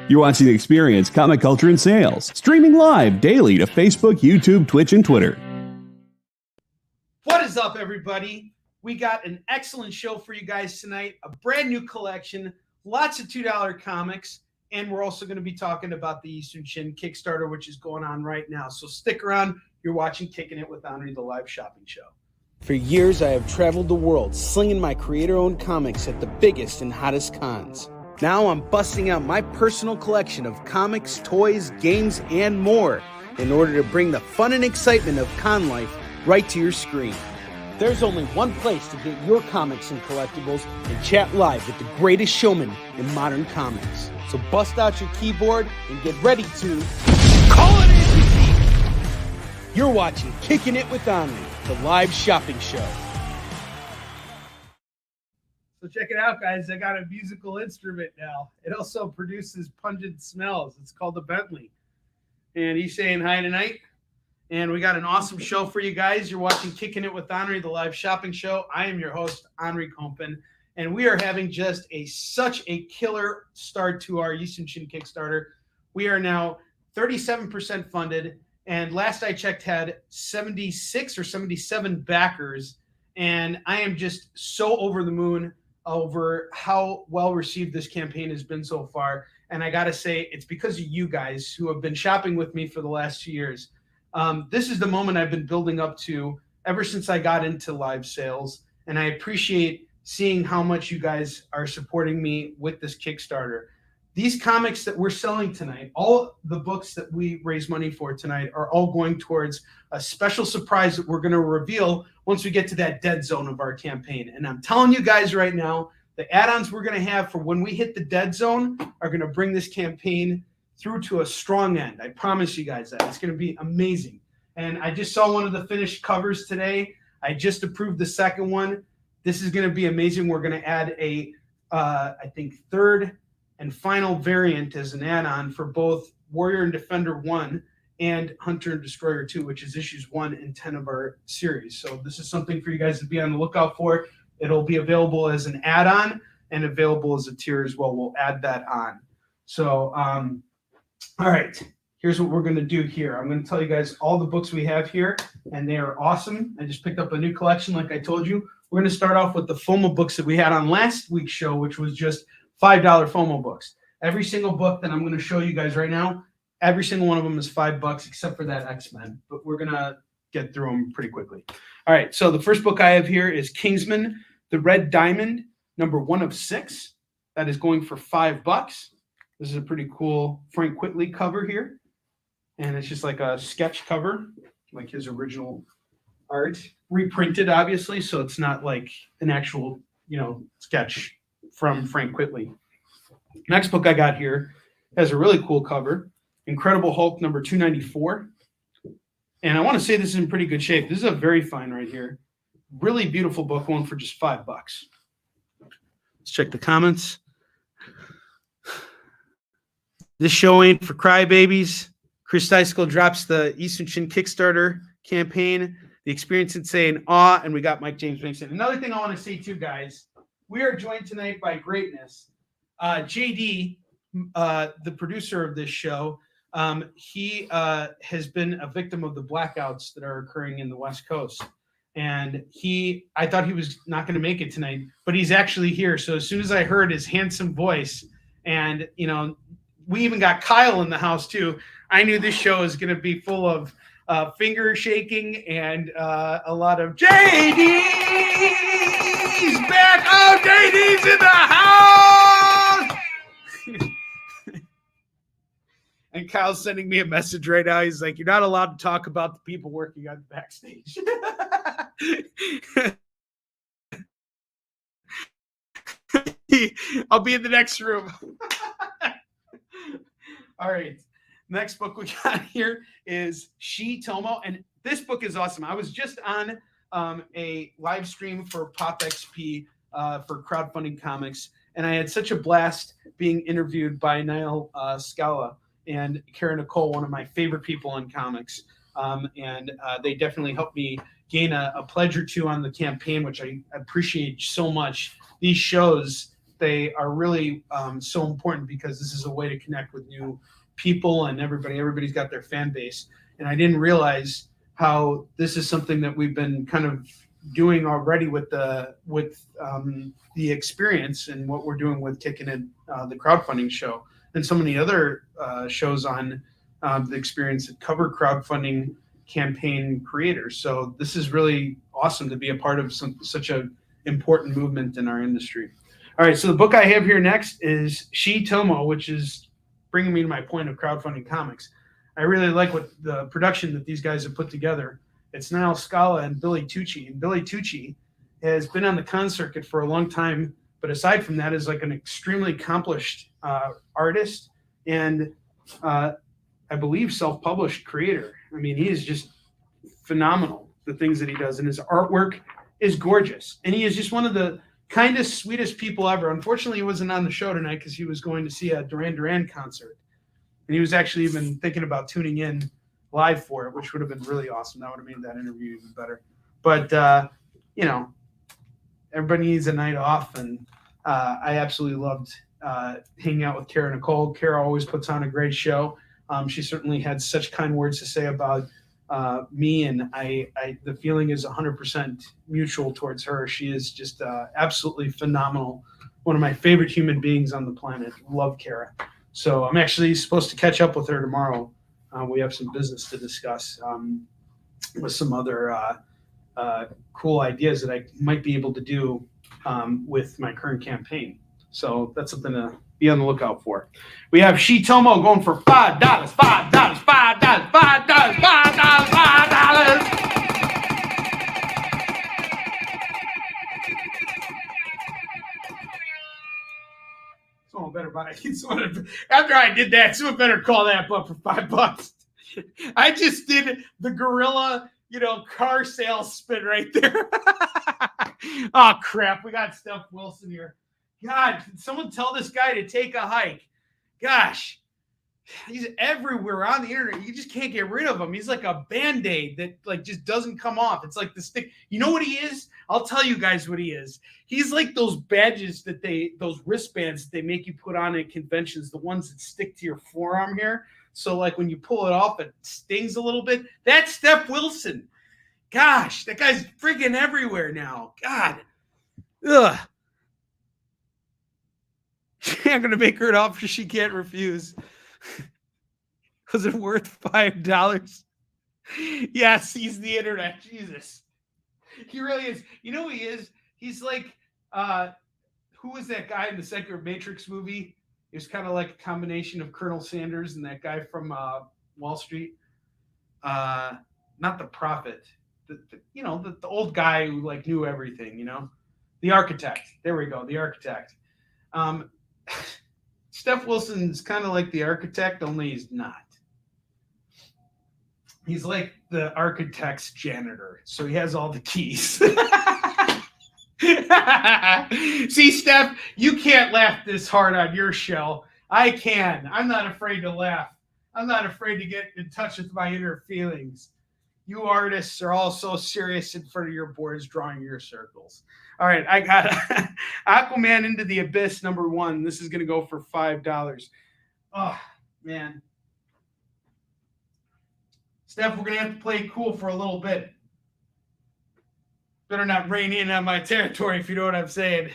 You're watching The Experience, Comic Culture and Sales, streaming live daily to Facebook, YouTube, Twitch, and Twitter. What is up, everybody? We got an excellent show for you guys tonight, a brand new collection, lots of $2 comics, and we're also going to be talking about the Eastern Shin Kickstarter, which is going on right now. So stick around. You're watching Kickin It With Onrie, the live shopping show. For years, I have traveled the world slinging my creator-owned comics at the biggest and hottest cons. Now I'm busting out my personal collection of comics, toys, games, and more in order to bring the fun and excitement of con life right to your screen. There's only one place to get your comics and collectibles and chat live with the greatest showman in modern comics. So bust out your keyboard and get ready to call it in. You're watching Kickin' It With Onrie, the live shopping show. So check it out, guys. I got a musical instrument now. It also produces pungent smells. It's called a Bentley. And he's saying hi tonight. And we got an awesome show for you guys. You're watching Kickin' It With Onrie, the live shopping show. I am your host, Onrie Kompan. And we are having just such a killer start to our Eastern Shin Kickstarter. We are now 37% funded. And last I checked, had 76 or 77 backers. And I am just so over the moon over how well received this campaign has been so far. And I got to say, it's because of you guys who have been shopping with me for the last 2 years. This is the moment I've been building up to ever since I got into live sales. And I appreciate seeing how much you guys are supporting me with this Kickstarter. These comics that we're selling tonight, all the books that we raise money for tonight are all going towards a special surprise that we're going to reveal once we get to that dead zone of our campaign. And I'm telling you guys right now, the add-ons we're going to have for when we hit the dead zone are going to bring this campaign through to a strong end. I promise you guys that. It's going to be amazing. And I just saw one of the finished covers today. I just approved the second one. This is going to be amazing. We're going to add I think, third and final variant as an add-on for both Warrior and Defender 1 and Hunter and Destroyer 2, which is issues 1 and 10 of our series. So this is something for you guys to be on the lookout for. It'll be available as an add-on and available as a tier as well. We'll add that on. So, all right, here's what we're going to do here. I'm going to tell you guys all the books we have here, and they are awesome. I just picked up a new collection, like I told you. We're going to start off with the FOMO books that we had on last week's show, which was just $5 FOMO books. Every single book that I'm going to show you guys right now, every single one of them is $5 except for that X-Men, but we're going to get through them pretty quickly. All right, so the first book I have here is Kingsman, The Red Diamond, number 1 of 6. That is going for $5. This is a pretty cool Frank Quitely cover here, and it's just like a sketch cover, like his original art, reprinted, obviously, so it's not like an actual, sketch from Frank Quitely. Next book I got here has a really cool cover, Incredible Hulk number 294. And I want to say this is in pretty good shape. This is a very fine right here. Really beautiful book, going for just $5. Let's check the comments. This show ain't for crybabies. Chris Deiskell drops the Eastern Shin Kickstarter campaign. The Experience in saying awe, and we got Mike James Mason. Another thing I want to say too, guys, we are joined tonight by greatness. JD, the producer of this show, he has been a victim of the blackouts that are occurring in the West Coast. And I thought he was not going to make it tonight, but he's actually here. So as soon as I heard his handsome voice, and, we even got Kyle in the house too, I knew this show is going to be full of finger shaking and a lot of JD's back. Oh, JD's in the house. And Kyle's sending me a message right now. He's like, you're not allowed to talk about the people working on the backstage. I'll be in the next room. All right. Next book we got here is She Tomo. And this book is awesome. I was just on a live stream for Pop XP for crowdfunding comics. And I had such a blast being interviewed by Niall Scala and Karen Nicole, one of my favorite people in comics. And they definitely helped me gain a pledge or two on the campaign, which I appreciate so much. These shows they are really so important because this is a way to connect with new people and everybody's got their fan base. And I didn't realize how this is something that we've been kind of doing already with the experience and what we're doing with Kickin It, the crowdfunding show, and so many other shows on the experience that cover crowdfunding campaign creators. So this is really awesome to be a part of such a important movement in our industry. All right, so the book I have here next is She Tomo, which is bringing me to my point of crowdfunding comics. I really like what the production that these guys have put together. It's Niall Scala and Billy Tucci. And Billy Tucci has been on the con circuit for a long time, but aside from that is like an extremely accomplished artist and I believe self-published creator. I mean, he is just phenomenal, the things that he does, and his artwork is gorgeous. And he is just one of the kindest, sweetest people ever. Unfortunately, he wasn't on the show tonight because he was going to see a Duran Duran concert. And he was actually even thinking about tuning in live for it, which would have been really awesome. That would have made that interview even better. But, everybody needs a night off. And I absolutely loved hanging out with Kara Nicole. Kara always puts on a great show. She certainly had such kind words to say about me, and the feeling is 100% mutual towards her. She is just absolutely phenomenal. One of my favorite human beings on the planet. Love Kara. So I'm actually supposed to catch up with her tomorrow. We have some business to discuss with some other cool ideas that I might be able to do with my current campaign. So that's something to be on the lookout for. We have She Tomo going for $5, $5, $5, $5, $5. Someone better buy it. After I did that, someone better call that book for $5. I just did the gorilla, car sales spin right there. Oh crap! We got Steph Wilson here. God, can someone tell this guy to take a hike? Gosh, he's everywhere on the internet. You just can't get rid of him. He's like a Band-Aid that just doesn't come off. It's like the stick. You know what he is? I'll tell you guys what he is. He's like those badges those wristbands that they make you put on at conventions, the ones that stick to your forearm here. So like when you pull it off, it stings a little bit. That's Steph Wilson. Gosh, that guy's freaking everywhere now. God. Ugh. I'm going to make her an offer she can't refuse. Was it worth $5? Yes, he's the internet. Jesus. He really is. You know who he is? He's like, who was that guy in the second Matrix movie? He was kind of like a combination of Colonel Sanders and that guy from Wall Street. Not the Prophet. The old guy who knew everything, The Architect. There we go. The Architect. Steph Wilson's kind of like the Architect, only he's not. He's like the architect's janitor, so he has all the keys. See, Steph, you can't laugh this hard on your show. I can. I'm not afraid to laugh. I'm not afraid to get in touch with my inner feelings. You artists are all so serious in front of your boards drawing your circles. All right, I got Aquaman Into the Abyss #1. This is going to go for $5. Oh, man. Steph, we're going to have to play cool for a little bit. Better not rein in on my territory, if you know what I'm saying.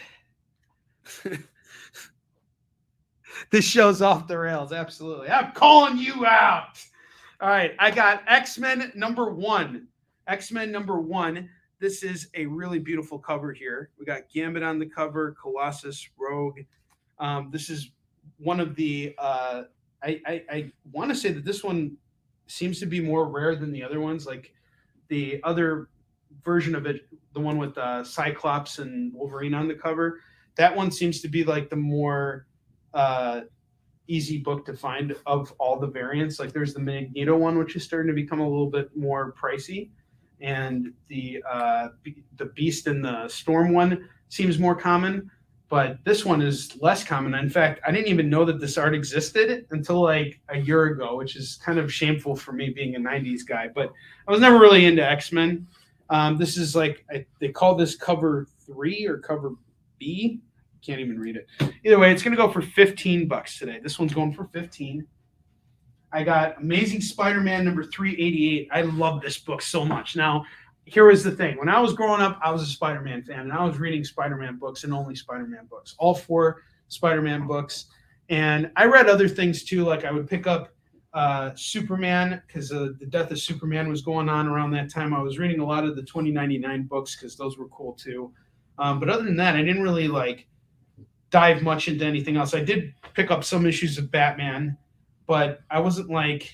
This show's off the rails, absolutely. I'm calling you out. All right, I got X-Men #1. X-Men #1. This is a really beautiful cover here. We got Gambit on the cover, Colossus, Rogue. This is one of the I want to say that this one seems to be more rare than the other ones. Like the other version of it, the one with Cyclops and Wolverine on the cover, that one seems to be like the more easy book to find of all the variants. Like there's the Magneto one, which is starting to become a little bit more pricey, and the Beast and the Storm one seems more common, but this one is less common. In fact, I didn't even know that this art existed until like a year ago, which is kind of shameful for me being a 90s guy, but I was never really into X-Men. This is like, they call this cover 3 or cover B. can't even read it. Either way, it's going to go for $15 today. This one's going for 15. I got Amazing Spider-Man number 388. I love this book so much. Now, here was the thing. When I was growing up, I was a Spider-Man fan, and I was reading Spider-Man books and only Spider-Man books, all 4 Spider-Man books. And I read other things too, like I would pick up Superman, because the death of Superman was going on around that time. I was reading a lot of the 2099 books because those were cool too. But other than that, I didn't really like dive much into anything else. I did pick up some issues of Batman, but I wasn't like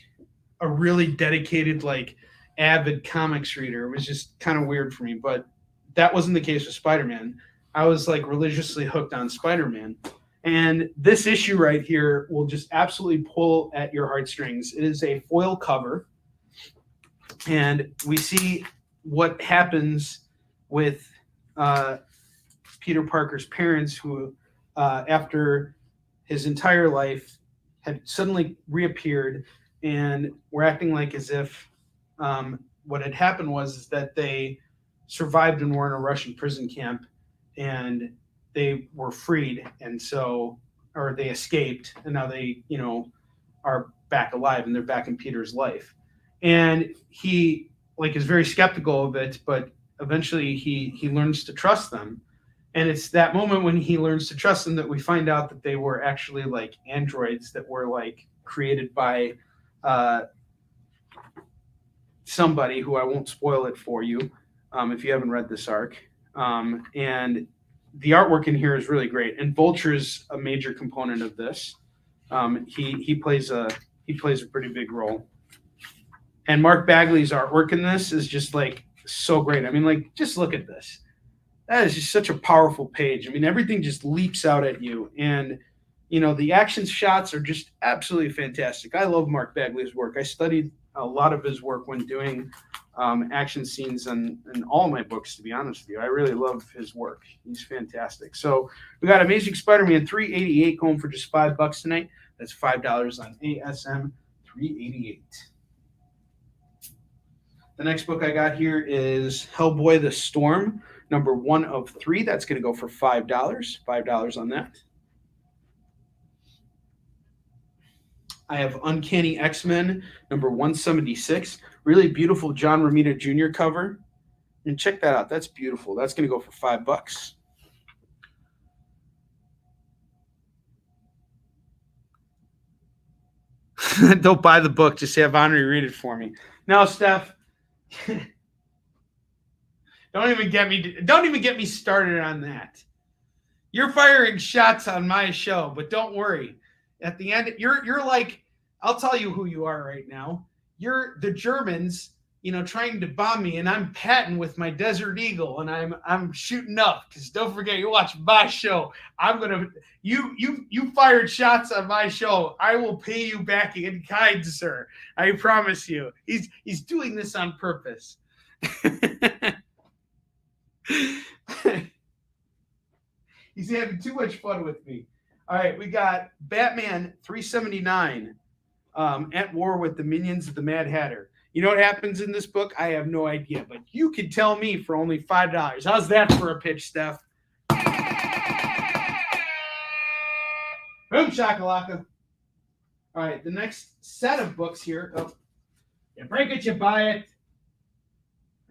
a really dedicated, like avid comics reader. It was just kind of weird for me, but that wasn't the case with Spider-Man. I was like religiously hooked on Spider-Man. And this issue right here will just absolutely pull at your heartstrings. It is a foil cover, and we see what happens with Peter Parker's parents, who, after his entire life, had suddenly reappeared, and were acting like as if what had happened was that they survived and were in a Russian prison camp, and they were freed, and so, or they escaped, and now they, are back alive, and they're back in Peter's life. And he like is very skeptical of it, but eventually he learns to trust them. And it's that moment when he learns to trust them that we find out that they were actually like androids that were like created by somebody who I won't spoil it for you if you haven't read this arc. And the artwork in here is really great, and Vulture's a major component of this. He plays a pretty big role, and Mark Bagley's artwork in this is just like so great. I mean, like, just look at this. That is just such a powerful page. I mean, everything just leaps out at you, and the action shots are just absolutely fantastic. I love Mark Bagley's work. I studied a lot of his work when doing action scenes in all my books, to be honest with you. I really love his work. He's fantastic. So we got Amazing Spider-Man 388 going for just $5 tonight. That's $5 on ASM 388. The next book I got here is Hellboy the Storm, number 1 of 3. That's going to go for $5. $5 on that. I have Uncanny X-Men, number 176. Really beautiful John Romita Jr. cover. And check that out. That's beautiful. That's going to go for $5. Don't buy the book. Just have Onrie read it for me. No, Steph. Don't even get me started on that. You're firing shots on my show, but don't worry. At the end, you're like, I'll tell you who you are right now. You're the Germans, trying to bomb me, and I'm Patton with my Desert Eagle, and I'm shooting up, because don't forget, you watch my show. You fired shots on my show. I will pay you back in kind, sir. I promise you. He's doing this on purpose. He's having too much fun with me. All right, we got Batman 379, at war with the minions of the Mad Hatter. You know what happens in this book? I have no idea, but you can tell me for only $5. How's that for a pitch, Steph? Boom shakalaka. All right, the next set of books here. Oh, you break it, you buy it.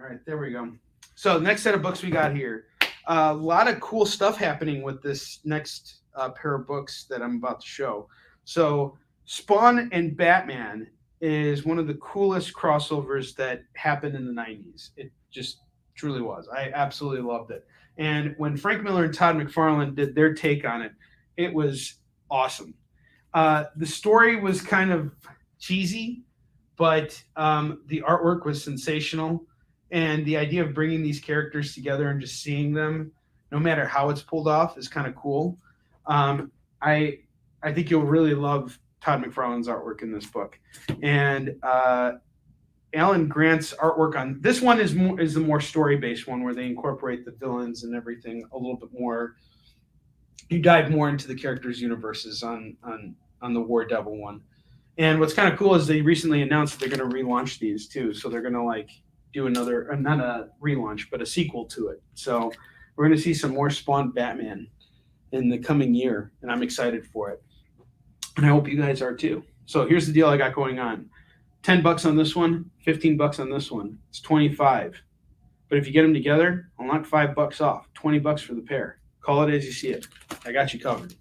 All right, there we go. So the next set of books we got here. A lot of cool stuff happening with this next pair of books that I'm about to show. So Spawn and Batman is one of the coolest crossovers that happened in the 90s. It just truly was. I absolutely loved it. And when Frank Miller and Todd McFarlane did their take on it, it was awesome. The story was kind of cheesy, but the artwork was sensational. And the idea of bringing these characters together and just seeing them, no matter how it's pulled off, is kind of cool. I think you'll really love Todd McFarlane's artwork in this book. And Alan Grant's artwork on this one is the more story-based one, where they incorporate the villains and everything a little bit more. You dive more into the characters' universes on the War Devil one. And what's kind of cool is they recently announced that they're going to relaunch these too. So they're going to do another, not a relaunch, but a sequel to it. So we're going to see some more Spawn Batman. in the coming year, and I'm excited for it. And I hope you guys are too. So here's the deal I got going on. $10 on this one, $15 on this one. It's 25. But if you get them together, I'll knock $5 off. $20 for the pair. Call it as you see it. I got you covered.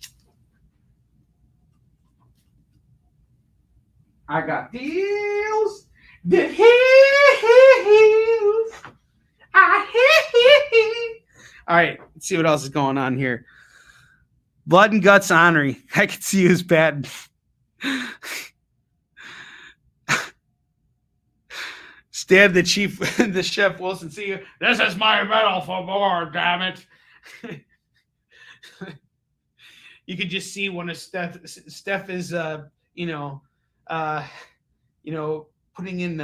I got deals. The heels. All right, let's see what else is going on here. Blood and Guts Onrie. I can see who's bad. Stab the chief, the chef Wilson. See you. This is my medal for more. Damn it! You could just see one of Steph is, putting in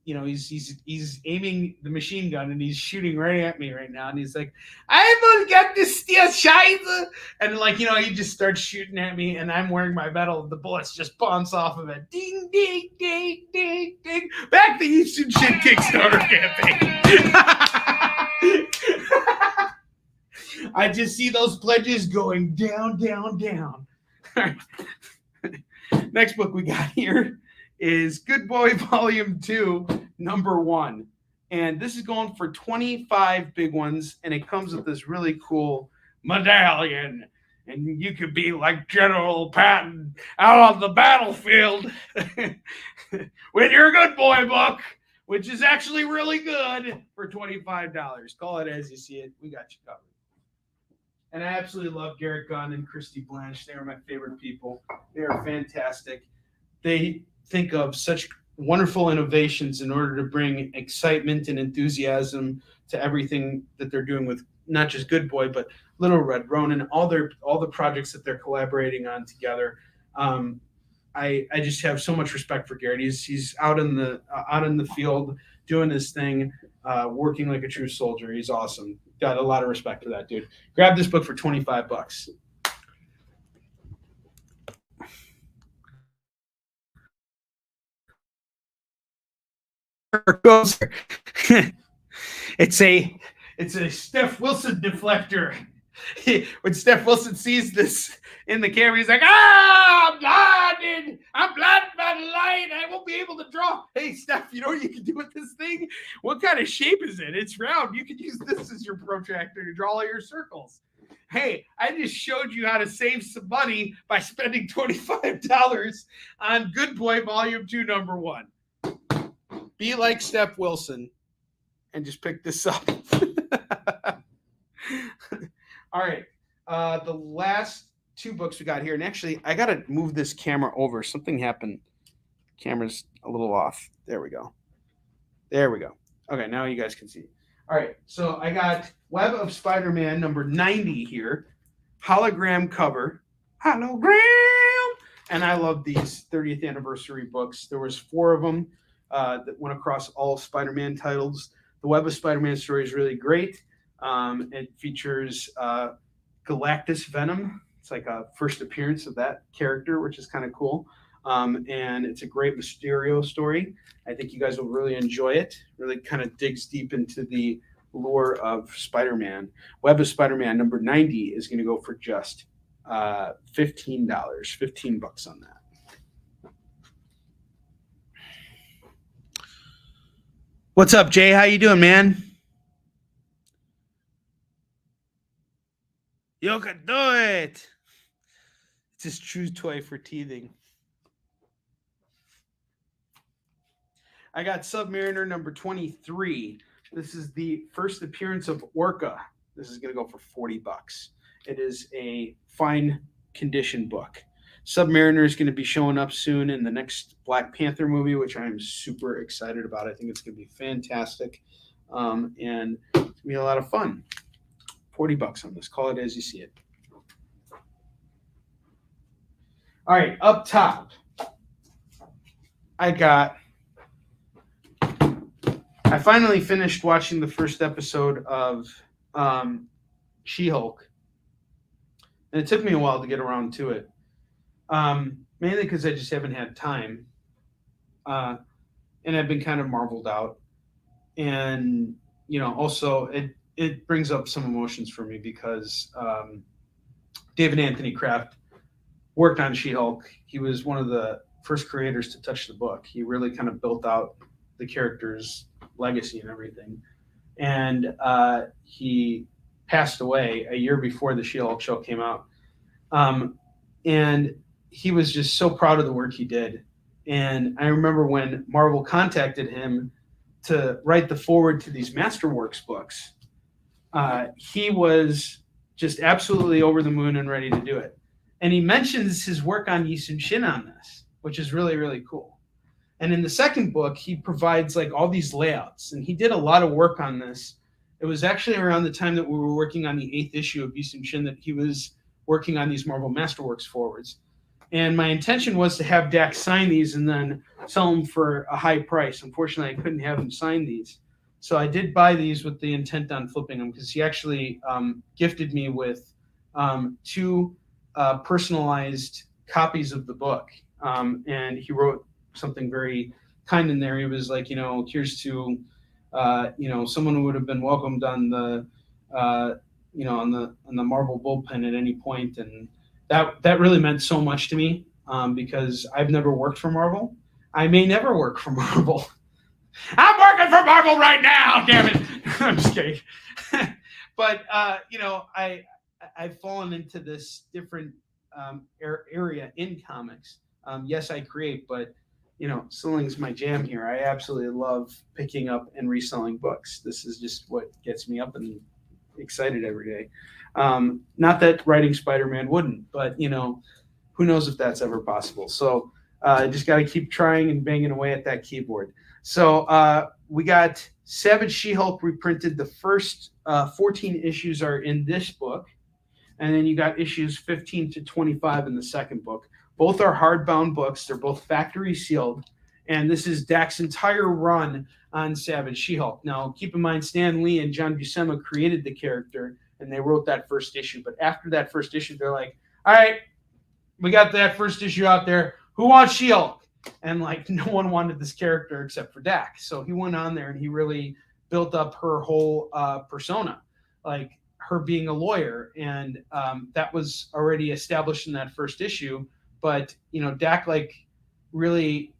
he's aiming the machine gun and he's shooting right at me right now, and he's like, I will get this steel scheiße, and he just starts shooting at me, and I'm wearing my medal, the bullets just bounce off of it. Ding ding ding ding ding. Back the Eastern Shit Kickstarter campaign. I just see those pledges going down, down, down. Next book we got here is Good Boy Volume 2, number 1. And this is going for 25 big ones, and it comes with this really cool medallion. And you could be like General Patton out on the battlefield with your Good Boy book, which is actually really good, for $25. Call it as you see it. We got you covered. And I absolutely love Garrett Gunn and Christy Blanche. They are my favorite people. They are fantastic. They think of such wonderful innovations in order to bring excitement and enthusiasm to everything that they're doing with not just Good Boy, but Little Red Ronin, all the projects that they're collaborating on together. I just have so much respect for Garrett. He's out in the field doing his thing, working like a true soldier. He's awesome. Got a lot of respect for that dude. Grab this book for $25. It's a Steph Wilson deflector. When Steph Wilson sees this in the camera, he's like, I'm blinded. I'm blinded by the light. I won't be able to draw. Hey, Steph, you know what you can do with this thing? What kind of shape is it? It's round. You could use this as your protractor to draw all your circles. Hey, I just showed you how to save some money by spending $25 on Good Boy Volume 2, number 1. Be like Steph Wilson and just pick this up. All right. The last 2 books we got here. And actually, I got to move this camera over. Something happened. Camera's a little off. There we go. Okay, now you guys can see. All right. So I got Web of Spider-Man number 90 here. Hologram cover. Hologram. And I love these 30th anniversary books. There was 4 of them. That went across all Spider-Man titles. The Web of Spider-Man story is really great. It features Galactus Venom. It's like a first appearance of that character, which is kind of cool. And it's a great Mysterio story. I think you guys will really enjoy it. Really kind of digs deep into the lore of Spider-Man. Web of Spider-Man number 90 is going to go for just $15. $15 on that. What's up, Jay? How you doing, man? You can do it. It's his true toy for teething. I got Submariner number 23. This is the first appearance of Orca. This is going to go for $40. It is a fine condition book. Submariner is going to be showing up soon in the next Black Panther movie, which I'm super excited about. I think it's going to be fantastic, and it's going to be a lot of fun. $40 on this. Call it as you see it. All right, up top, I finally finished watching the first episode of She-Hulk, and it took me a while to get around to it. Mainly because I just haven't had time, and I've been kind of marveled out, and also it brings up some emotions for me because David Anthony Kraft worked on She-Hulk. He was one of the first creators to touch the book. He really kind of built out the character's legacy and everything. And he passed away a year before the She-Hulk show came out. And he was just so proud of the work he did. And I remember when Marvel contacted him to write the foreword to these Masterworks books, he was just absolutely over the moon and ready to do it. And he mentions his work on Yi Sun-shin on this, which is really, really cool. And in the second book, he provides like all these layouts, and he did a lot of work on this. It was actually around the time that we were working on the 8th issue of Yi Sun-shin that he was working on these Marvel Masterworks forwards. And my intention was to have Dak sign these and then sell them for a high price. Unfortunately, I couldn't have him sign these. So I did buy these with the intent on flipping them, because he actually gifted me with 2 personalized copies of the book. And he wrote something very kind in there. He was like, here's to, someone who would have been welcomed on the, on the Marvel bullpen at any point. And that really meant so much to me, because I've never worked for Marvel. I may never work for Marvel. I'm working for Marvel right now, damn it. I'm just kidding. But, I've fallen into this different area in comics. Yes, I create, but, selling's my jam here. I absolutely love picking up and reselling books. This is just what gets me up and excited every day. Not that writing Spider-Man wouldn't, but, who knows if that's ever possible. So I just got to keep trying and banging away at that keyboard. So we got Savage She-Hulk reprinted. The first 14 issues are in this book. And then you got issues 15 to 25 in the second book. Both are hardbound books. They're both factory sealed. And this is Dak's entire run on Savage She-Hulk. Now, keep in mind, Stan Lee and John Buscema created the character, and they wrote that first issue. But after that first issue, they're like, all right, we got that first issue out there. Who wants She-Hulk? And no one wanted this character except for Dak. So he went on there and he really built up her whole persona, like her being a lawyer. And that was already established in that first issue. But, Dak really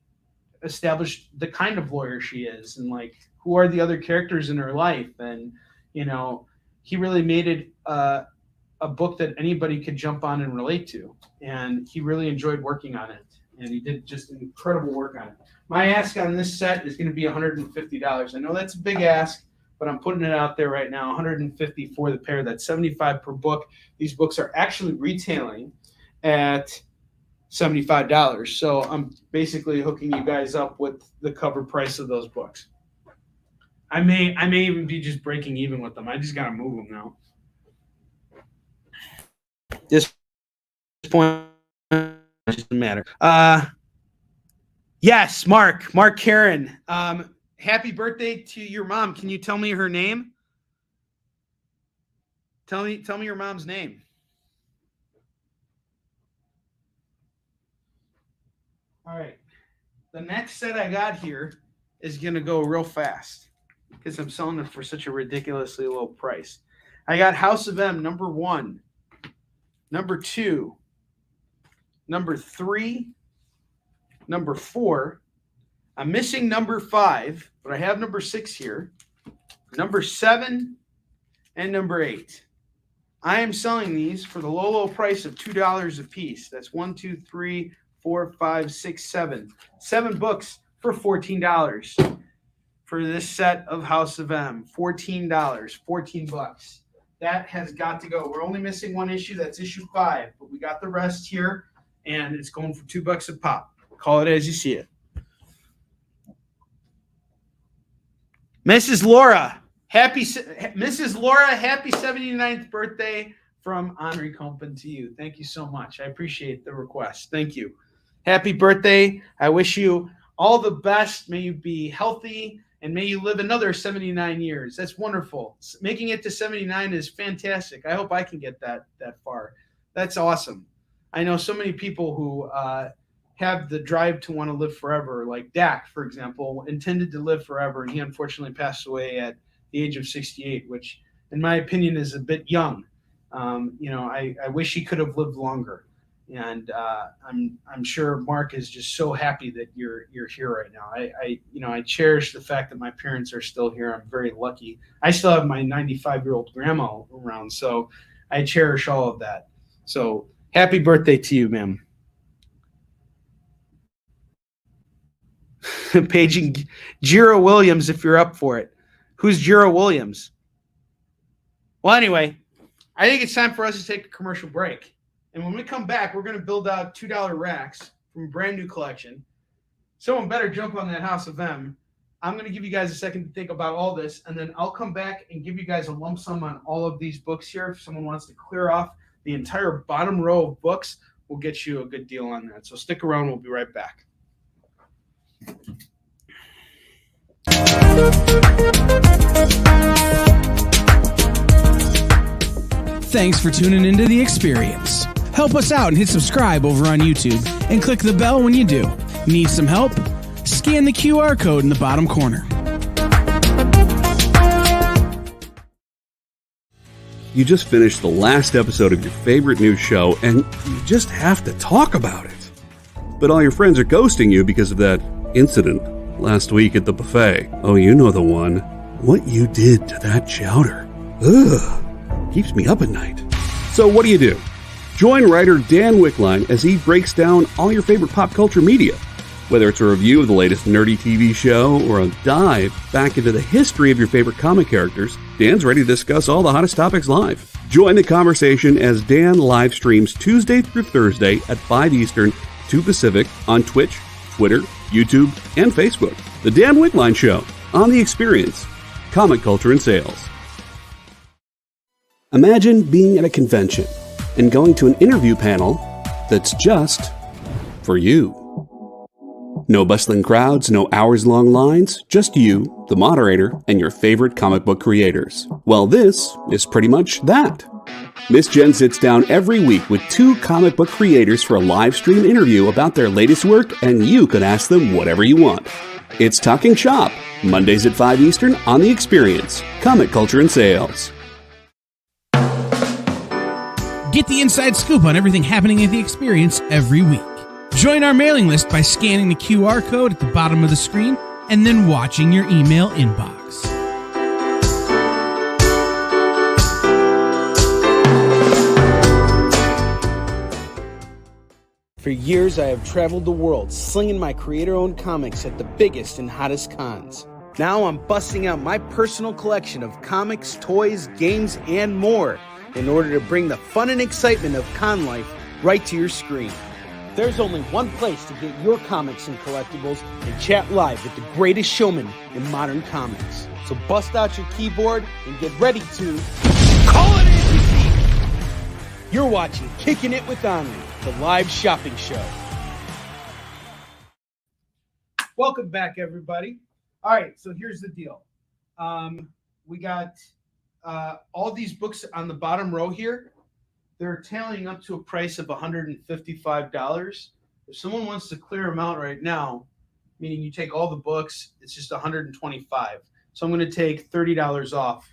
established the kind of lawyer she is, and who are the other characters in her life. And, he really made it a book that anybody could jump on and relate to. And he really enjoyed working on it. And he did just incredible work on it. My ask on this set is going to be $150. I know that's a big ask, but I'm putting it out there right now. $150 for the pair. That's $75 per book. These books are actually retailing at $75. So I'm basically hooking you guys up with the cover price of those books. I may even be just breaking even with them. I just got to move them now. This point doesn't matter. Yes, Mark Karen. Happy birthday to your mom. Can you tell me her name? Tell me your mom's name. All right. The next set I got here is going to go real fast because I'm selling it for such a ridiculously low price. I got House of M number 1, number 2, number 3, number 4. I'm missing number 5, but I have number 6 here, number 7, and number 8. I am selling these for the low price of $2 a piece. That's 1, 2, 3, 4, 5, 6, 7. 7 books for $14 for this set of House of M. $14, $14. That has got to go. We're only missing one issue. That's issue 5, but we got the rest here, and it's going for $2 a pop. Call it as you see it. Mrs. Laura, happy 79th birthday from Onrie Kompan to you. Thank you so much. I appreciate the request. Thank you. Happy birthday. I wish you all the best. May you be healthy, and may you live another 79 years. That's wonderful. Making it to 79 is fantastic. I hope I can get that far. That's awesome. I know so many people who have the drive to want to live forever, like Dak, for example, intended to live forever, and he unfortunately passed away at the age of 68, which, in my opinion, is a bit young. I wish he could have lived longer. And I'm sure Mark is just so happy that you're here right now. I cherish the fact that my parents are still here. I'm very lucky. I still have my 95-year-old grandma around, so I cherish all of that. So happy birthday to you, ma'am. Paging Jiro Williams, if you're up for it. Who's Jiro Williams? Well, anyway, I think it's time for us to take a commercial break. And when we come back, we're going to build out $2 racks from a brand new collection. Someone better jump on that House of M. I'm going to give you guys a second to think about all this, and then I'll come back and give you guys a lump sum on all of these books here. If someone wants to clear off the entire bottom row of books, we'll get you a good deal on that. So stick around. We'll be right back. Thanks for tuning into The Experience. Help us out and hit subscribe over on YouTube and click the bell when you do. Need some help? Scan the QR code in the bottom corner. You just finished the last episode of your favorite news show and you just have to talk about it. But all your friends are ghosting you because of that incident last week at the buffet. Oh, you know the one. What you did to that chowder. Ugh. Keeps me up at night. So what do? Join writer Dan Wickline as he breaks down all your favorite pop culture media. Whether it's a review of the latest nerdy TV show or a dive back into the history of your favorite comic characters, Dan's ready to discuss all the hottest topics live. Join the conversation as Dan live streams Tuesday through Thursday at 5 Eastern, 2 Pacific on Twitch, Twitter, YouTube, and Facebook. The Dan Wickline Show on The Experience, comic culture and sales. Imagine being at a convention and going to an interview panel that's just for you. No bustling crowds, no hours-long lines, just you, the moderator, and your favorite comic book creators. Well, this is pretty much that. Miss Jen sits down every week with 2 comic book creators for a live stream interview about their latest work, and you can ask them whatever you want. It's Talking Shop, Mondays at 5 Eastern on The Experience, comic culture and sales. Get the inside scoop on everything happening at The Experience every week. Join our mailing list by scanning the QR code at the bottom of the screen and then watching your email inbox. For years, I have traveled the world slinging my creator-owned comics at the biggest and hottest cons. Now I'm busting out my personal collection of comics, toys, games, and more in order to bring the fun and excitement of con life right to your screen. There's only one place to get your comics and collectibles and chat live with the greatest showman in modern comics. So bust out your keyboard and get ready to call it in! You're watching Kickin It With Onrie, the live shopping show. Welcome back, everybody. All right, so here's the deal. We got all these books on the bottom row here. They're tailing up to a price of $155. If someone wants to clear them out right now, meaning you take all the books, it's just $125. So I'm going to take $30 off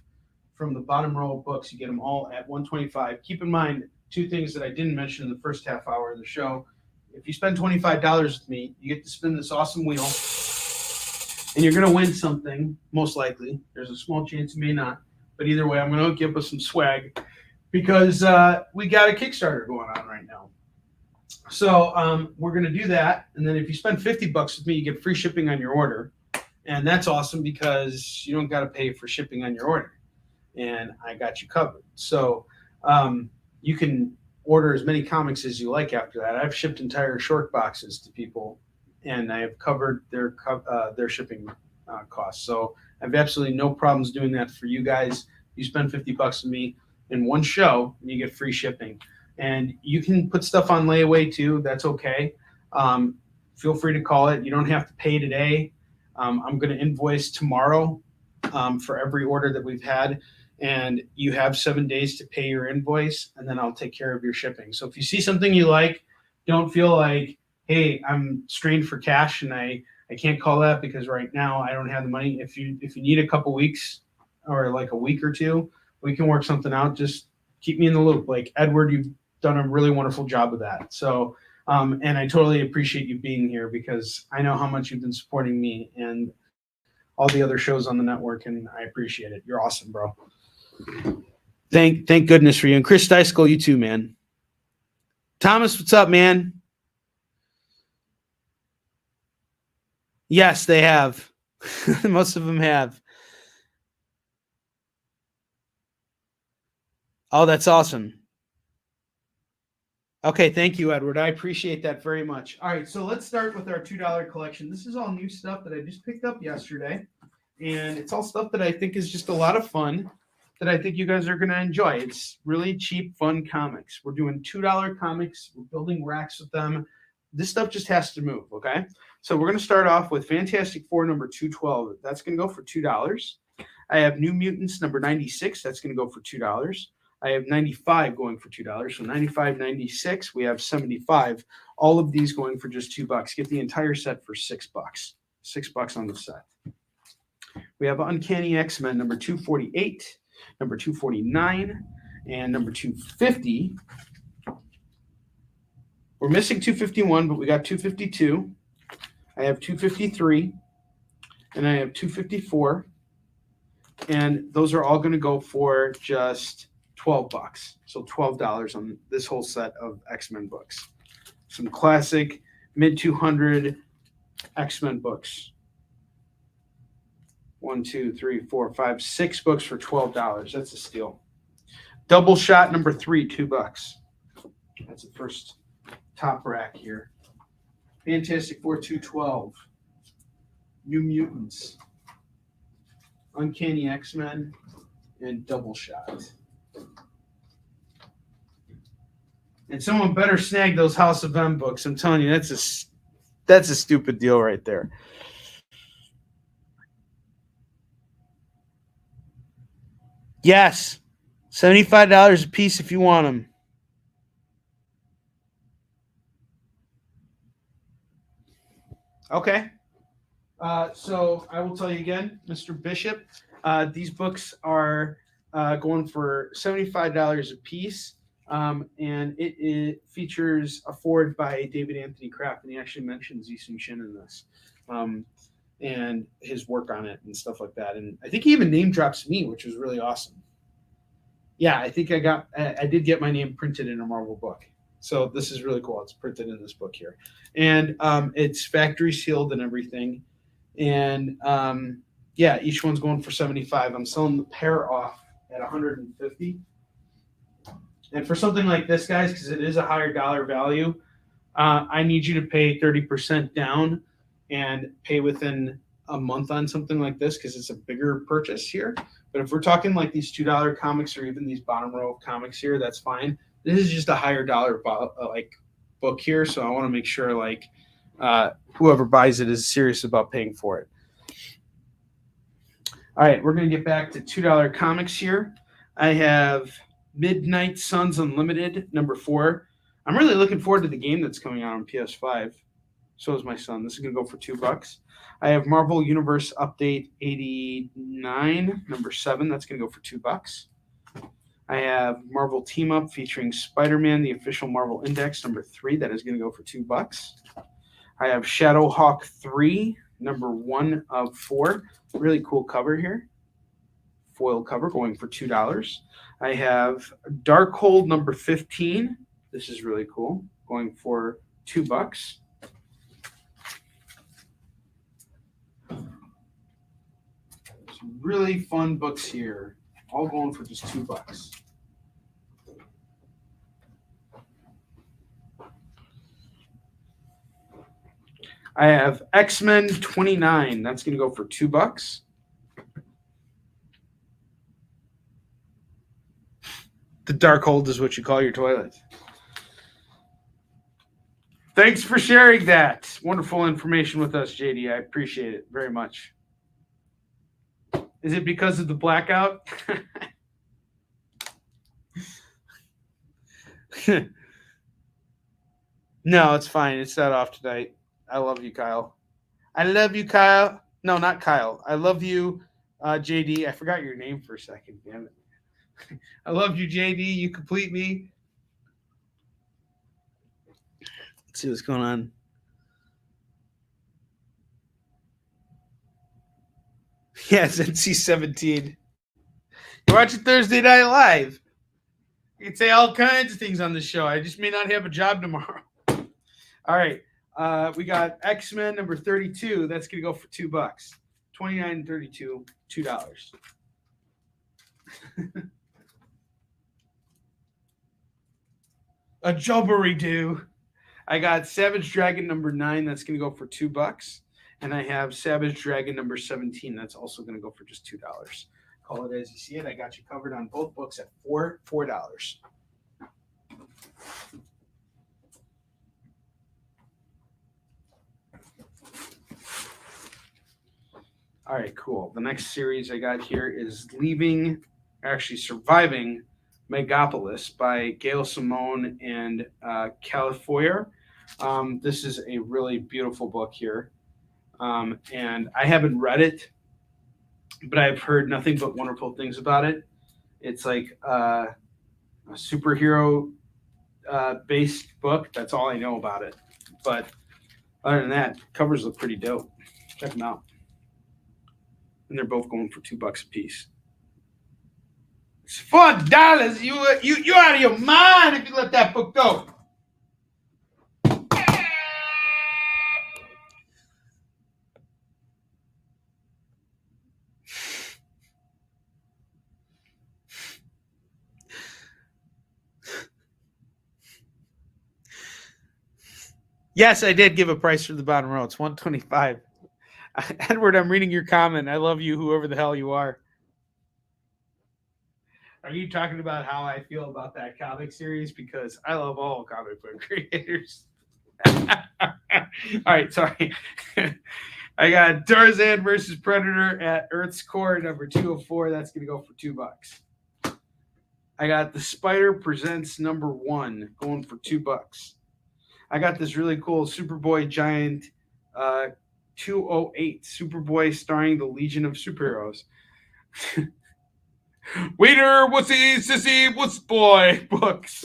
from the bottom row of books. You get them all at $125. Keep in mind 2 things that I didn't mention in the first half hour of the show. If you spend $25 with me, you get to spin this awesome wheel, and you're going to win something, most likely. There's a small chance you may not. But either way, I'm going to give us some swag because we got a Kickstarter going on right now. So we're going to do that. And then if you spend $50 with me, you get free shipping on your order. And that's awesome because you don't got to pay for shipping on your order. And I got you covered. So you can order as many comics as you like after that. I've shipped entire short boxes to people, and I have covered their shipping costs. So I have absolutely no problems doing that for you guys. You spend $50 with me in one show, and you get free shipping. And you can put stuff on layaway too. That's okay. Feel free to call it. You don't have to pay today. I'm going to invoice tomorrow for every order that we've had. And you have 7 days to pay your invoice, and then I'll take care of your shipping. So if you see something you like, don't feel like, hey, I'm strained for cash and I can't call that because right now I don't have the money. If you need a couple weeks or like a week or two, we can work something out. Just keep me in the loop. Like Edward, you've done a really wonderful job of that. So, and I totally appreciate you being here because I know how much you've been supporting me and all the other shows on the network, and I appreciate it. You're awesome, bro. Thank goodness for you. And Chris Deiskell, you too, man. Thomas, what's up, man? Yes, they have. Most of them have. Oh, that's awesome. Okay, thank you, Edward. I appreciate that very much. All right, so let's start with our $2 collection. This is all new stuff that I just picked up yesterday, and it's all stuff that I think is just a lot of fun that I think you guys are going to enjoy. It's really cheap, fun comics. We're doing $2 comics. We're building racks with them. This stuff just has to move, okay? So we're going to start off with Fantastic Four number 212. That's going to go for $2. I have New Mutants number 96. That's going to go for $2. I have 95 going for $2. So 95, 96, we have 75. All of these going for just $2. Get the entire set for $6. $6 on the set. We have Uncanny X-Men number 248, number 249, and number 250. We're missing 251, but we got 252. I have 253, and I have 254. And those are all going to go for just $12. So $12 on this whole set of X-Men books. Some classic mid-200 X-Men books. 1, 2, 3, 4, 5, 6 books for $12. That's a steal. Double Shot number 3, $2. That's the first top rack here. Fantastic Four 212. New Mutants. Uncanny X-Men. And Double Shot. And someone better snag those House of M books. I'm telling you, that's a stupid deal right there. Yes, $75 a piece if you want them. Okay. So I will tell you again, Mr. Bishop, these books are going for $75 a piece. And it features a forward by David Anthony Kraft, and he actually mentions Yi Sun Shin in this, and his work on it and stuff like that. And I think he even name drops me, which was really awesome. Yeah, I think I did get my name printed in a Marvel book. So this is really cool. It's printed in this book here. And it's factory sealed and everything. And yeah, each one's going for $75. I'm selling the pair off at $150. And for something like this, guys, because it is a higher dollar value, I need you to pay 30% down and pay within a month on something like this because it's a bigger purchase here. But if we're talking like these $2 comics or even these bottom row of comics here, that's fine. This is just a higher dollar book here, so I want to make sure whoever buys it is serious about paying for it. All right, we're going to get back to $2 comics here. I have Midnight Suns Unlimited, number 4. I'm really looking forward to the game that's coming out on PS5. So is my son. This is going to go for $2. I have Marvel Universe Update 89, number 7. That's going to go for $2. I have Marvel Team Up featuring Spider-Man, the official Marvel Index, number 3. That is going to go for $2. I have Shadowhawk 3, number 1 of 4. Really cool cover here. Foil cover going for $2. I have Darkhold number 15. This is really cool. Going for $2. Some really fun books here. All going for just $2. I have X-Men 29. That's going to go for $2. The Darkhold is what you call your toilet. Thanks for sharing that wonderful information with us, JD. I appreciate it very much. Is it because of the blackout? No, it's fine. It's not off tonight. I love you, Kyle. I love you, Kyle. No, not Kyle. I love you, JD. I forgot your name for a second. Damn it. I love you, JD. You complete me. Let's see what's going on. Yes, NC-17. You're watching Thursday Night Live. You can say all kinds of things on the show. I just may not have a job tomorrow. All right. We got X-Men number 32. That's going to go for $2. 29 and 32, $2. A jobbery-doo. I got Savage Dragon number 9. That's going to go for $2. And I have Savage Dragon number 17. That's also going to go for just $2. Call it as you see it. I got you covered on both books at $4. All right, cool. The next series I got here is Surviving Megapolis by Gail Simone and Califoyer. This is a really beautiful book here. And I haven't read it, but I've heard nothing but wonderful things about it. It's like a superhero based book. That's all I know about it. But other than that, covers look pretty dope. Check them out. And they're both going for $2 a piece. It's $4. You out of your mind if you let that book go. Yes, I did give a price for the bottom row. It's $125. Edward, I'm reading your comment. I love you, whoever the hell you are. Are you talking about how I feel about that comic series? Because I love all comic book creators. All right, sorry. I got Tarzan versus Predator at Earth's Core, number 204. That's going to go for $2. I got The Spider Presents number 1, going for $2. I got this really cool Superboy Giant 208 Superboy starring the Legion of Superheroes. Waiter, wussy, sissy, wuss boy books.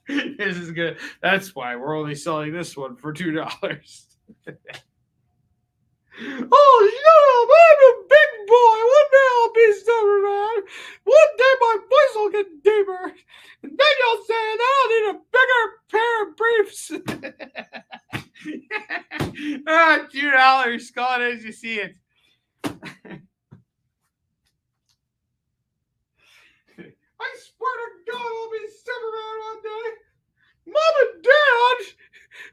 This is good. That's why we're only selling this one for $2. Oh, shut up. I'm a big boy. One day I'll be Superman. One day my voice will get deeper. And then you'll say that I'll need a bigger pair of briefs. $2. Call it as you see it. I swear to God I'll be Superman one day. Mom and Dad!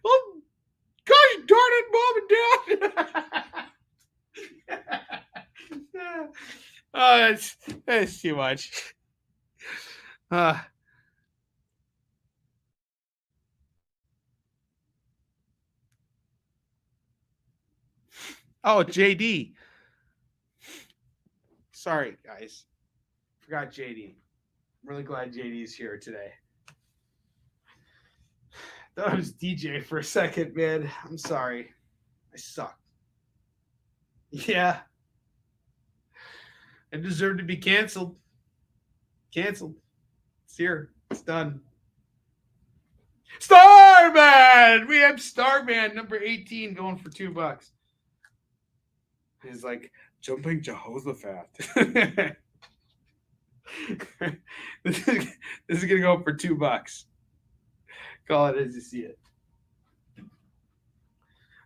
Oh, gosh darn it, Mom and Dad! Oh, that's too much. Oh, JD. Sorry, guys. Forgot JD. I'm really glad JD's here today. That was DJ for a second, man. I'm sorry. I sucked. Yeah. I deserve to be canceled. Canceled. It's here. It's done. Starman! We have Starman number 18 going for $2. He's like jumping Jehoshaphat. This is gonna go for $2. Call it as you see it.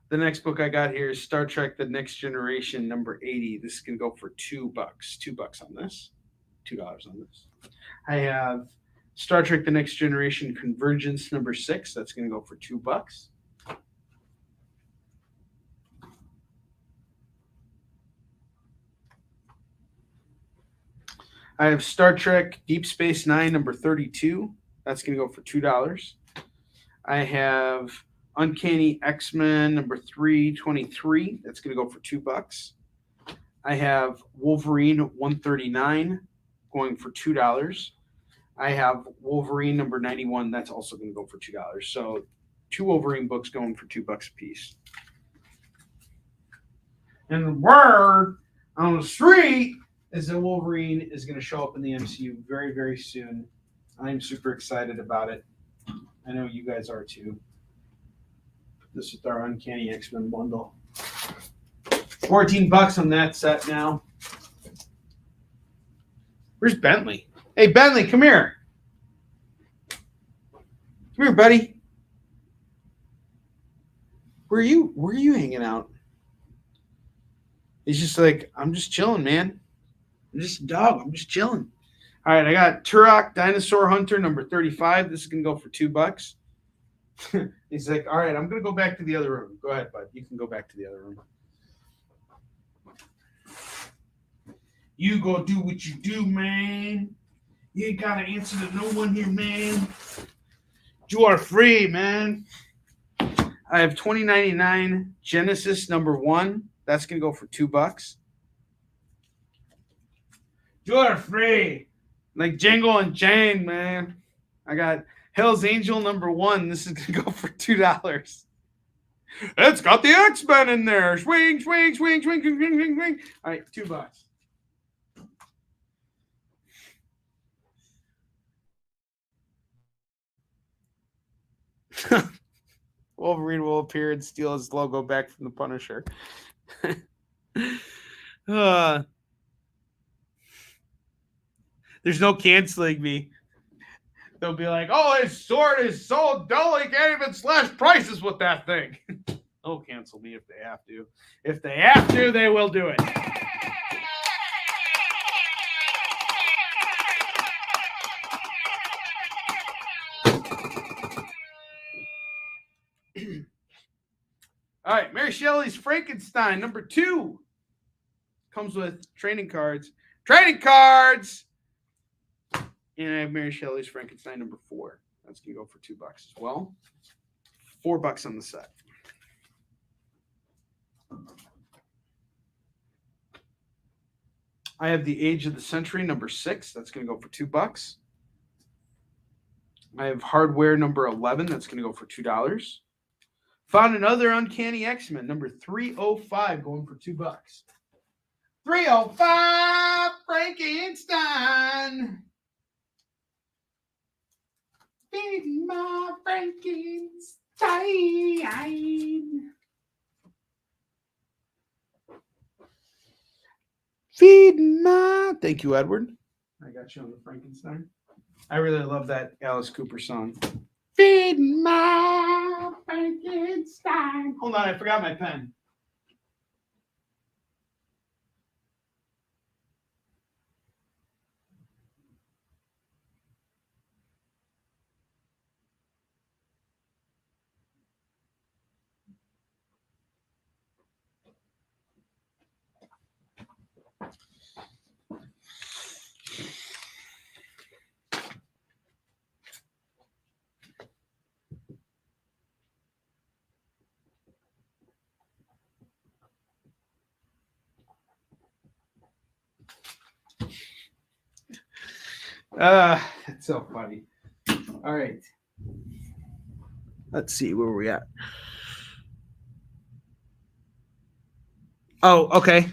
The next book I got here is Star Trek: The Next Generation, number 80. This is gonna go for $2. $2 on this. $2 on this. I have Star Trek: The Next Generation Convergence, number 6. That's gonna go for $2. I have Star Trek Deep Space Nine, number 32. That's going to go for $2. I have Uncanny X-Men, number 323. That's going to go for $2. I have Wolverine 139, going for $2. I have Wolverine number 91. That's also going to go for $2. So 2 Wolverine books going for $2 a piece. And the word on the street is that Wolverine is going to show up in the MCU very, very soon. I'm super excited about it. I know you guys are too. This is our Uncanny X-Men bundle. $14 on that set now. Where's Bentley? Hey, Bentley, come here. Come here, buddy. Where are you hanging out? He's just like, I'm just chilling, man. I'm just a dog. I'm just chilling. All right, I got Turok Dinosaur Hunter number 35. This is going to go for $2. He's like, all right, I'm going to go back to the other room. Go ahead, bud. You can go back to the other room. You go do what you do, man. You ain't got to answer to no one here, man. You are free, man. I have 2099 Genesis number 1. That's going to go for $2. You are free. Like Django and Jane, man. I got Hell's Angel number 1. This is going to go for $2. It's got the X-Men in there. Swing, swing, swing, swing, swing, swing, swing, swing. All right, $2. Wolverine will appear and steal his logo back from the Punisher. There's no canceling me. They'll be like, oh, his sword is so dull he can't even slash prices with that thing. They'll cancel me if they have to. If they have to, they will do it. All right, Mary Shelley's Frankenstein, number 2. Comes with trading cards. Trading cards! And I have Mary Shelley's Frankenstein, number 4. That's going to go for $2 as well. $4 on the set. I have the Age of the Century, number 6. That's going to go for $2. I have Hardware, number 11. That's going to go for $2. Found another Uncanny X-Men, number 305, going for $2. 305 Frankenstein. Feed my Frankenstein. Feed my. Thank you, Edward. I got you on the Frankenstein. I really love that Alice Cooper song. Feed my Frankenstein. Hold on, I forgot my pen. It's so funny. All right. Let's see where we're at. Oh, okay.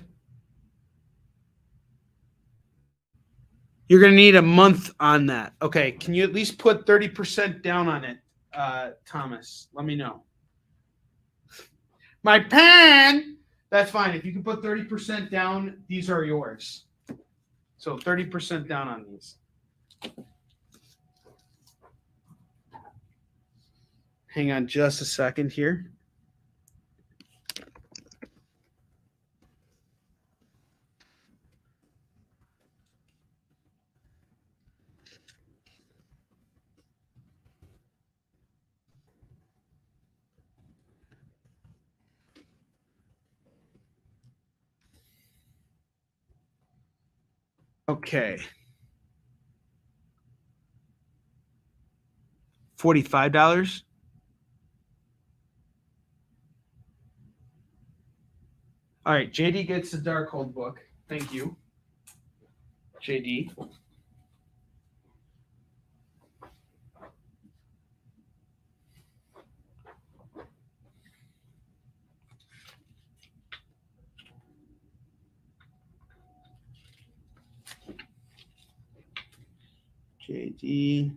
You're going to need a month on that. Okay. Can you at least put 30% down on it, Thomas? Let me know. My pen! That's fine. If you can put 30% down, these are yours. So 30% down on these. Hang on just a second here. Okay. $45. All right, JD gets the Darkhold book. Thank you, JD. JD.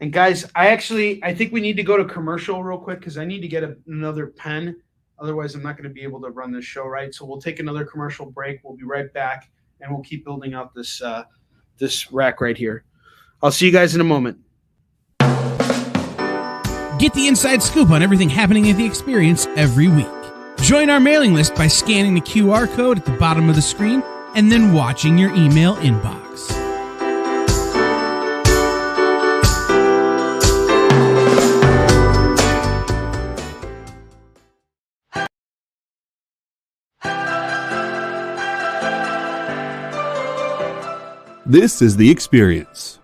And guys, I think we need to go to commercial real quick because I need to get another pen. Otherwise, I'm not going to be able to run this show right. So we'll take another commercial break. We'll be right back, and we'll keep building out this rack right here. I'll see you guys in a moment. Get the inside scoop on everything happening at the experience every week. Join our mailing list by scanning the QR code at the bottom of the screen and then watching your email inbox. This is The Experience.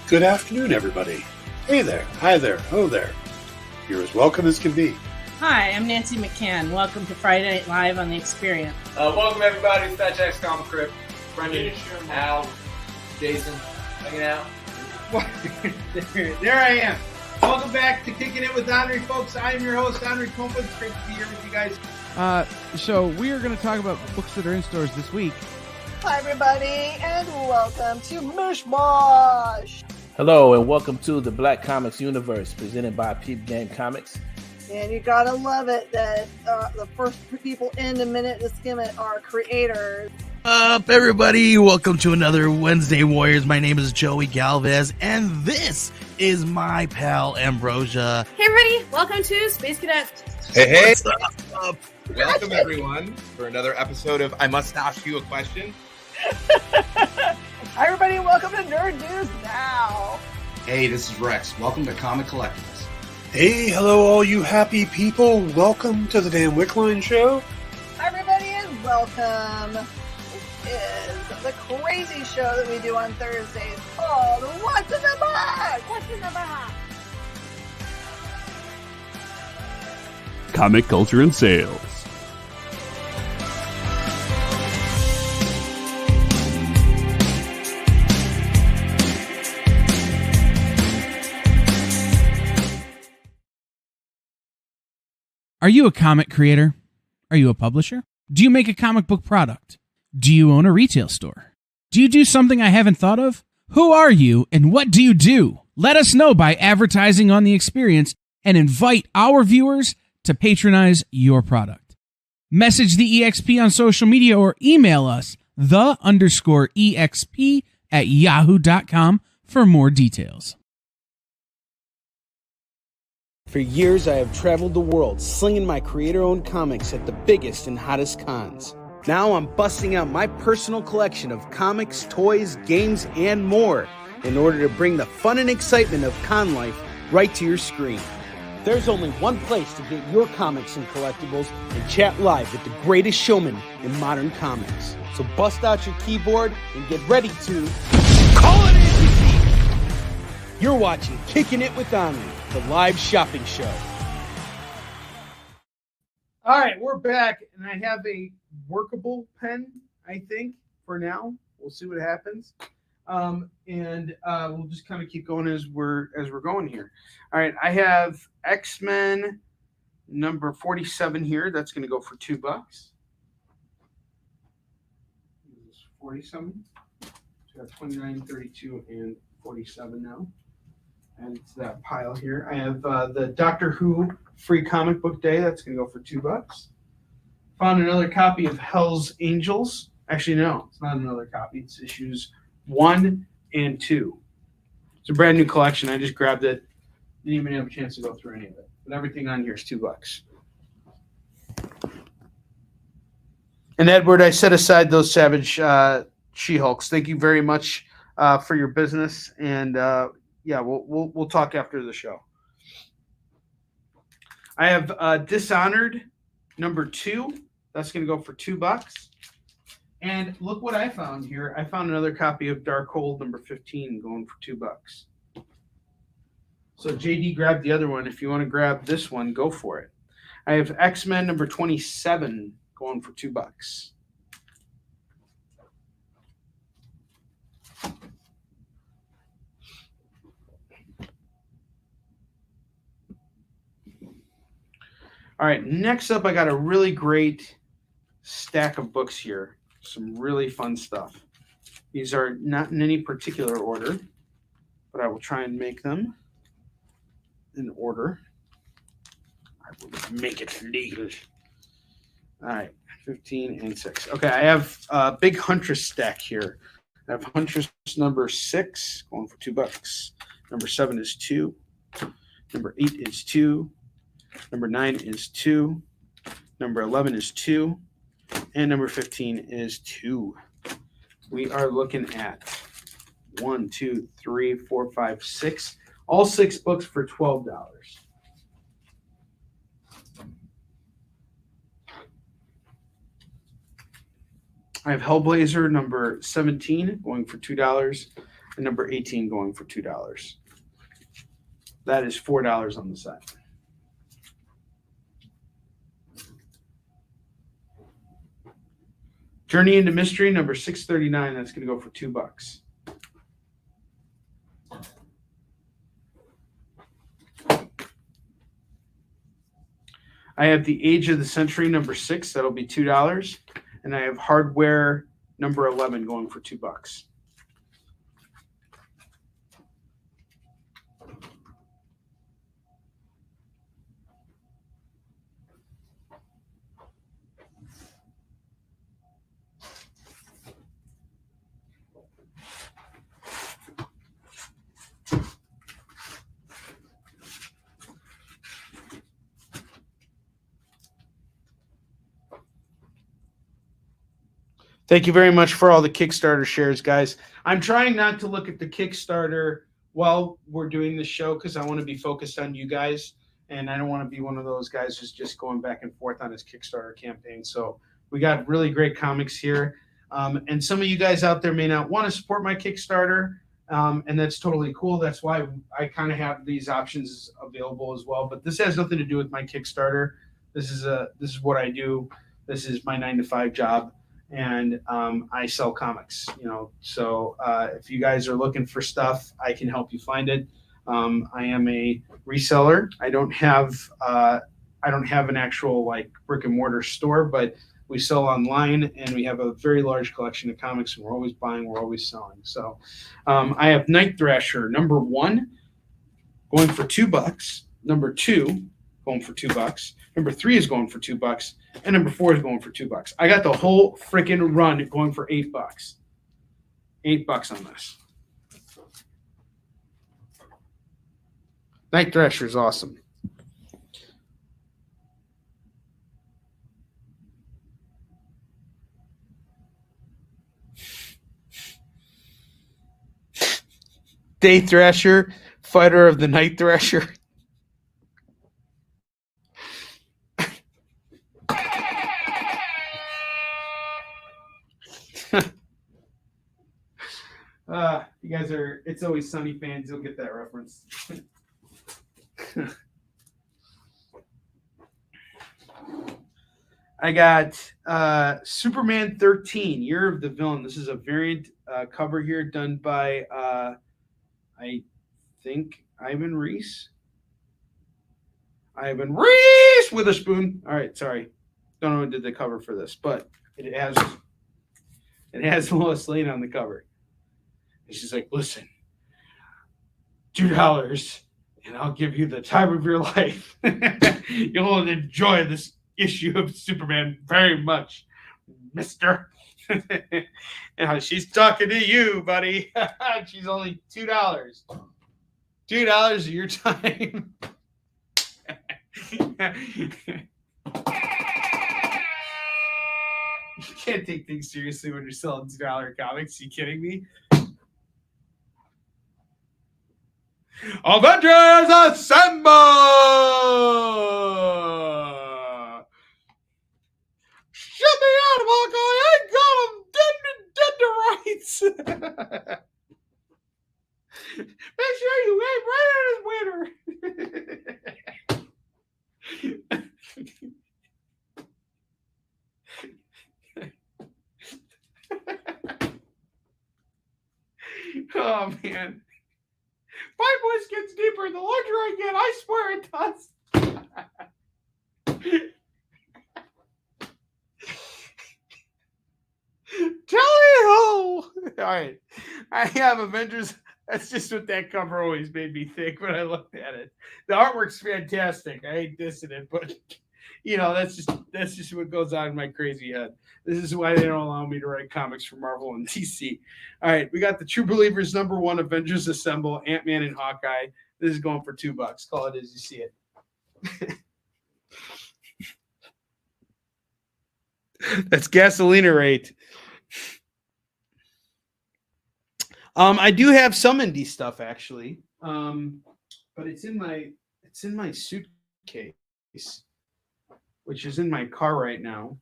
Good afternoon, everybody. Hey there, hi there, hello there. You're as welcome as can be. Hi, I'm Nancy McCann. Welcome to Friday Night Live on The Experience. Welcome, everybody. It's Fat Jack's Comic Crib. Brendan, Al, Jason, hanging out. There I am. Welcome back to Kickin It With Onrie, folks. I am your host, Onrie Kompan. It's great to be here with you guys. So we are going to talk about books that are in stores this week. Hi, everybody, and welcome to Mishmash. Hello, and welcome to the Black Comics Universe, presented by Peep Game Comics. And you gotta love it that the first people in the minute to skim it are creators. Up, everybody! Welcome to another Wednesday Warriors. My name is Joey Galvez, and this is my pal Ambrosia. Hey, everybody! Welcome to Space Cadet. Hey! What's up? Welcome, everyone, for another episode of I Must Ask You a Question. Hi, everybody! Welcome to Nerd News Now. Hey, this is Rex. Welcome to Comic Collectibles. Hey, hello, all you happy people. Welcome to the Dan Wickline Show. Hi, everybody, and welcome. This is the crazy show that we do on Thursdays called What's in the Box? What's in the Box? Comic culture and sales. Are you a comic creator? Are you a publisher? Do you make a comic book product? Do you own a retail store? Do you do something I haven't thought of? Who are you and what do you do? Let us know by advertising on The Experience and invite our viewers to patronize your product. Message the EXP on social media or email us the_EXP@yahoo.com for more details. For years, I have traveled the world slinging my creator-owned comics at the biggest and hottest cons. Now I'm busting out my personal collection of comics, toys, games, and more in order to bring the fun and excitement of con life right to your screen. There's only one place to get your comics and collectibles and chat live with the greatest showman in modern comics. So bust out your keyboard and get ready to call it in! You're watching Kickin It With Onrie, the live shopping show. All right, we're back, and I have a workable pen, I think, for now. We'll see what happens. We'll just kind of keep going as we're going here. All right, I have X-Men number 47 here. That's going to go for $2. 47. So I have 29, 32, and 47 now. And it's that pile here. I have the Doctor Who free comic book day. That's going to go for $2. Found another copy of Hell's Angels. Actually, no, it's not another copy. It's issues 1 and 2. It's a brand new collection. I just grabbed it. Didn't even have a chance to go through any of it. But everything on here is $2. And Edward, I set aside those Savage She-Hulks. Thank you very much for your business. And yeah, we'll talk after the show. I have Dishonored number 2. That's going to go for $2. And look what I found here. I found another copy of Darkhold number 15 going for $2. So JD grabbed the other one. If you want to grab this one, go for it. I have X-Men number 27 going for $2. All right, next up, I got a really great stack of books here. Some really fun stuff. These are not in any particular order, but I will try and make them in order. I will make it legal. All right, 15 and 6. Okay, I have a big Huntress stack here. I have Huntress number 6 going for $2. Number 7 is 2. Number 8 is 2. Number 9 is 2. Number 11 is 2. And number 15 is 2. We are looking at 1, 2, 3, 4, 5, 6. All 6 books for $12. I have Hellblazer number 17 going for $2 and number 18 going for $2. That is $4 on the side. Journey into Mystery number 639. That's going to go for $2. I have The Age of the Century number 6. That'll be $2. And I have Hardware number 11 going for $2. Thank you very much for all the Kickstarter shares, guys. I'm trying not to look at the Kickstarter while we're doing this show because I want to be focused on you guys, and I don't want to be one of those guys who's just going back and forth on his Kickstarter campaign. So we got really great comics here, and some of you guys out there may not want to support my Kickstarter, and that's totally cool. That's why I kind of have these options available as well. But this has nothing to do with my Kickstarter. This is what I do. This is my 9-to-5 job. And I sell comics, So if you guys are looking for stuff, I can help you find it. I am a reseller. I don't have an actual like brick and mortar store, but we sell online, and we have a very large collection of comics. And we're always buying, we're always selling. So I have Night Thrasher number 1 going for $2. Number 2 going for $2. Number 3 is going for $2. And number 4 is going for $2. I got the whole freaking run going for $8. $8 on this. Night Thrasher is awesome. Day Thrasher, fighter of the Night Thrasher. You guys are It's Always Sunny fans. You'll get that reference. I got Superman 13, Year of the Villain. This is a variant cover here done by, I think, Ivan Reese. Ivan Reese Witherspoon. All right, sorry. Don't know who did the cover for this, but it has Lois Lane on the cover. And she's like, listen, $2 and I'll give you the time of your life. You'll enjoy this issue of Superman very much, mister. And she's talking to you, buddy. She's only $2. $2 of your time. You can't take things seriously when you're selling $2 comics. You kidding me? Avengers Assemble! Shut me out, Hawkeye! I got him dead to rights! Make sure you aim right at his winner! Oh, man. My voice gets deeper the larger I get. I swear it does. right. I have Avengers. That's just what that cover always made me think when I looked at it. The artwork's fantastic. I ain't dissing it, but that's just what goes on in my crazy head. This is why they don't allow me to write comics for Marvel and DC. All right, we got the True Believers #1, Avengers Assemble, Ant-Man and Hawkeye. This is going for $2. Call it as you see it. That's gasolina rate. I do have some indie stuff actually, but it's in my suitcase, which is in my car right now.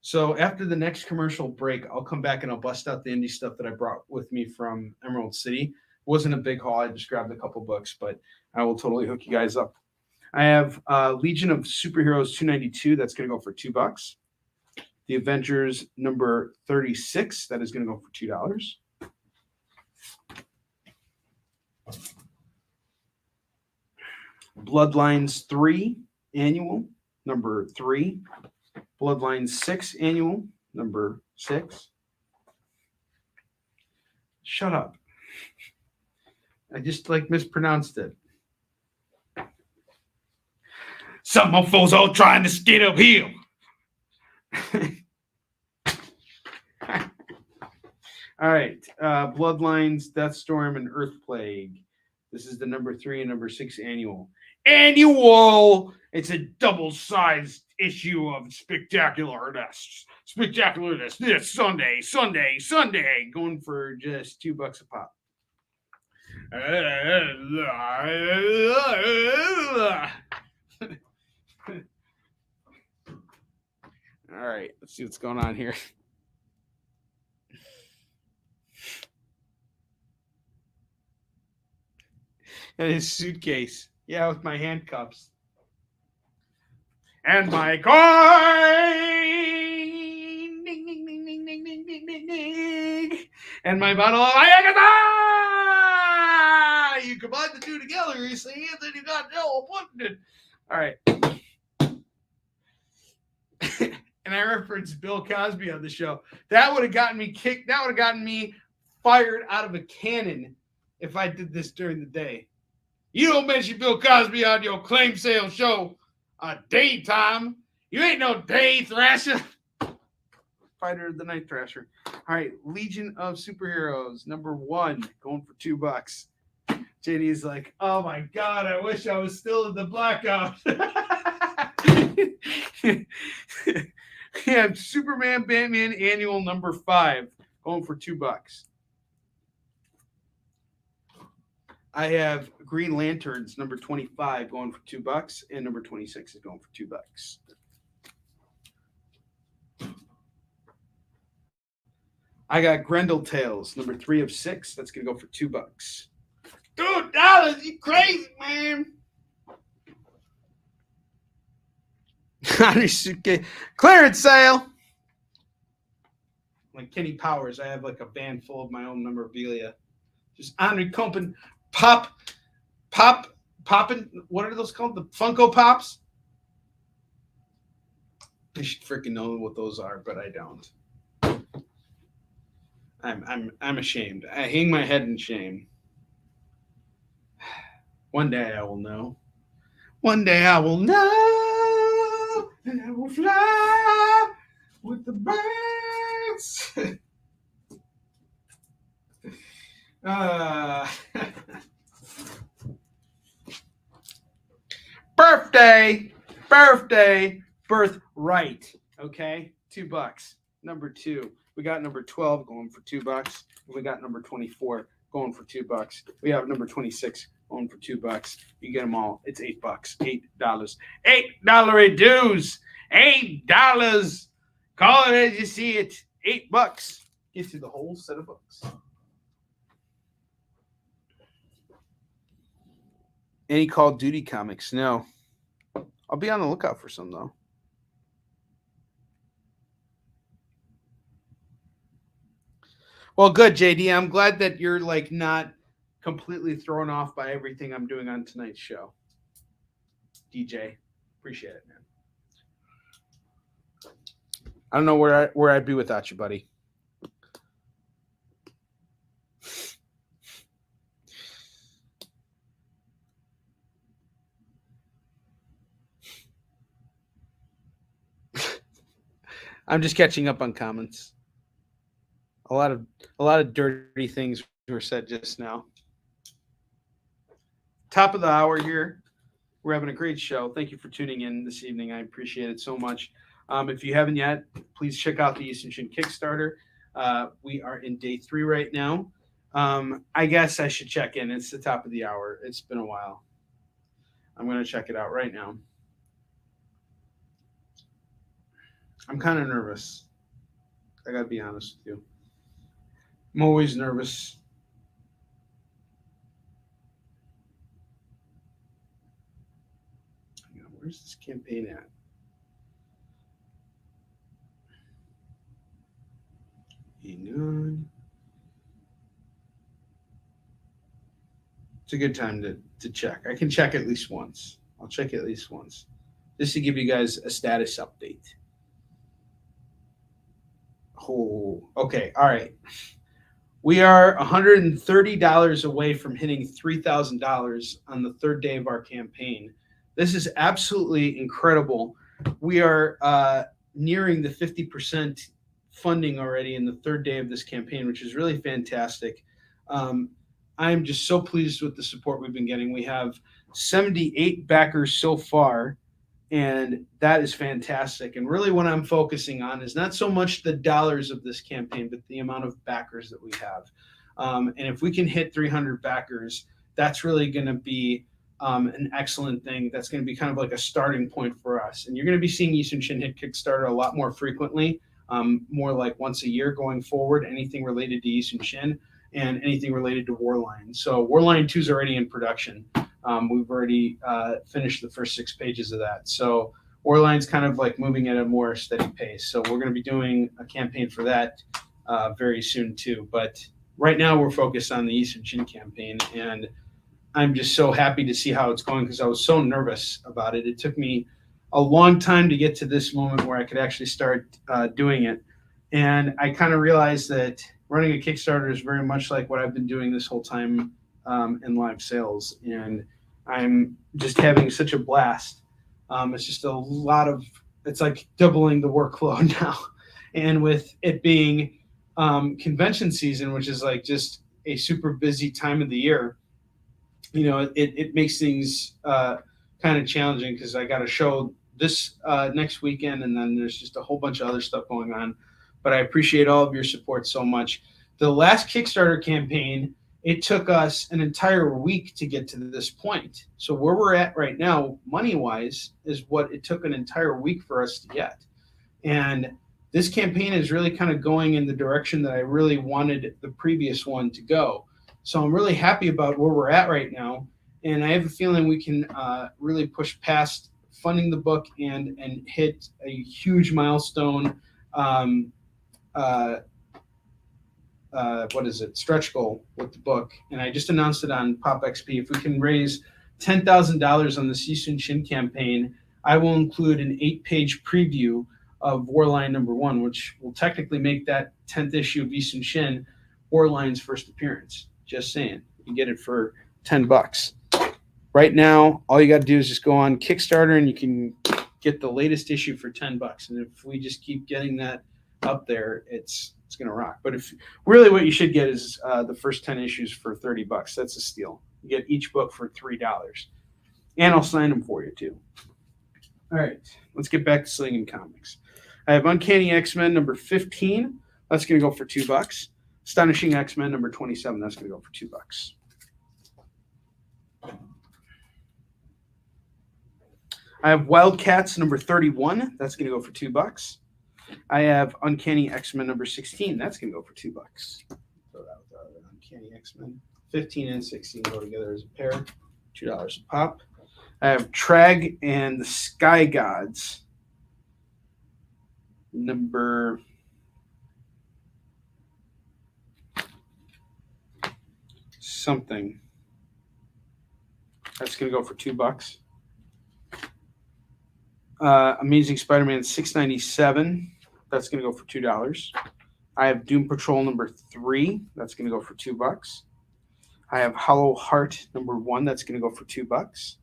So after the next commercial break, I'll come back and I'll bust out the indie stuff that I brought with me from Emerald City. It wasn't a big haul. I just grabbed a couple books, but I will totally hook you guys up. I have Legion of Superheroes 292. That's going to go for $2. The Avengers number 36. That is going to go for $2. Bloodlines 3 annual, number 3. Bloodlines 6 annual, number 6. Shut up. I just mispronounced it. Some mofos all trying to skid uphill. All right. Bloodlines, Deathstorm, and Earth Plague. This is the number 3 and number 6 annual. Annual! It's a double-sized issue of Spectacularness. Spectacularness this Sunday. Going for just $2 a pop. All right, let's see what's going on here. And his suitcase. Yeah, with my handcuffs. And my coin. Ding, ding, ding, ding, ding, ding, ding, ding, ding. And my bottle of Ayagata. You combine the two together, you see, and then you got Joe Pumpkin. All right. And I referenced Bill Cosby on the show. That would have gotten me kicked. That would have gotten me fired out of a cannon if I did this during the day. You don't mention Bill Cosby on your claim sale show daytime. You ain't no day thrasher. Fighter of the Night Thrasher. All right, Legion of Superheroes, number 1, going for $2. JD's like, oh my God, I wish I was still in the blackout. Yeah, Superman, Batman annual number 5, going for $2. I have Green Lanterns number 25 going for $2, and number 26 is going for $2. I got Grendel Tales number 3 of 6. That's gonna go for $2. $2, you crazy man? Clearance sale. Like Kenny Powers, I have like a van full of my own memorabilia. Just Onrie Kompan popping. What are those called? The Funko Pops. I should freaking know what those are, but I don't. I'm ashamed. I hang my head in shame. One day I will know. One day I will know, and I will fly with the birds. Birthright. Okay, $2. Number 2. We got number 12 going for $2. We got number 24 going for $2. We have number 26 going for $2. You get them all. It's $8. $8. $8 dues. $8. Call it as you see it. $8. Gets you the whole set of books. Any Call of Duty comics? No. I'll be on the lookout for some, though. Well, good, JD. I'm glad that you're like not completely thrown off by everything I'm doing on tonight's show. DJ, appreciate it, man. I don't know where I'd be without you, buddy. I'm just catching up on comments. A lot of dirty things were said just now. Top of the hour here. We're having a great show. Thank you for tuning in this evening. I appreciate it so much. If you haven't yet, please check out the Eastern Shin Kickstarter. We are in day 3 right now. I guess I should check in. It's the top of the hour. It's been a while. I'm going to check it out right now. I'm kind of nervous. I got to be honest with you. I'm always nervous. Where's this campaign at? Hang on. It's a good time to check. I can check at least once. I'll check at least once. Just to give you guys a status update. Oh, okay. All right. We are $130 away from hitting $3,000 on the 3rd day of our campaign. This is absolutely incredible. We are nearing the 50% funding already in the 3rd day of this campaign, which is really fantastic. I'm just so pleased with the support we've been getting. We have 78 backers so far, and that is fantastic. And really what I'm focusing on is not so much the dollars of this campaign, but the amount of backers that we have. And if we can hit 300 backers, that's really going to be an excellent thing. That's going to be kind of like a starting point for us. And you're going to be seeing Eastern Shin hit Kickstarter a lot more frequently, more like once a year going forward, anything related to Eastern Shin and anything related to Warline. So Warline 2 is already in production. We've already finished the first 6 pages of that. So Warline's kind of like moving at a more steady pace. So we're going to be doing a campaign for that very soon too. But right now we're focused on the Eastern Shin campaign, and I'm just so happy to see how it's going because I was so nervous about it. It took me a long time to get to this moment where I could actually start doing it. And I kind of realized that running a Kickstarter is very much like what I've been doing this whole time in live sales. And I'm just having such a blast. It's just a lot of, it's like doubling the workload now. And with it being convention season, which is like just a super busy time of the year, you know, it makes things kind of challenging because I got a show this next weekend, and then there's just a whole bunch of other stuff going on. But I appreciate all of your support so much. The last Kickstarter campaign, it took us an entire week to get to this point. So where we're at right now, money-wise, is what it took an entire week for us to get. And this campaign is really kind of going in the direction that I really wanted the previous one to go. So I'm really happy about where we're at right now. And I have a feeling we can really push past funding the book and hit a huge milestone stretch goal with the book. And I just announced it on Pop XP. If we can raise $10,000 on the Eastern Shin campaign, I will include an 8-page preview of Warline #1, which will technically make that 10th issue of Eastern Shin Warline's first appearance. Just saying. You get it for $10. Right now, all you got to do is just go on Kickstarter and you can get the latest issue for $10. And if we just keep getting that up there, it's going to rock. But if really what you should get is the first 10 issues for $30. That's a steal. You get each book for $3. And I'll sign them for you too. All right, let's get back to slinging comics. I have Uncanny X-Men #15. That's going to go for $2. Astonishing X-Men #27. That's going to go for $2. I have Wildcats #31. That's going to go for $2. I have Uncanny X-Men #16. That's going to go for $2. Throw that with Uncanny X-Men. 15 and 16 go together as a pair. $2 a pop. I have Trag and the Sky Gods. Number something. That's going to go for $2. Amazing Spider-Man 697. That's going to go for $2. I have Doom Patrol #3. That's going to go for $2. I have Hollow Heart #1. That's going to go for $2.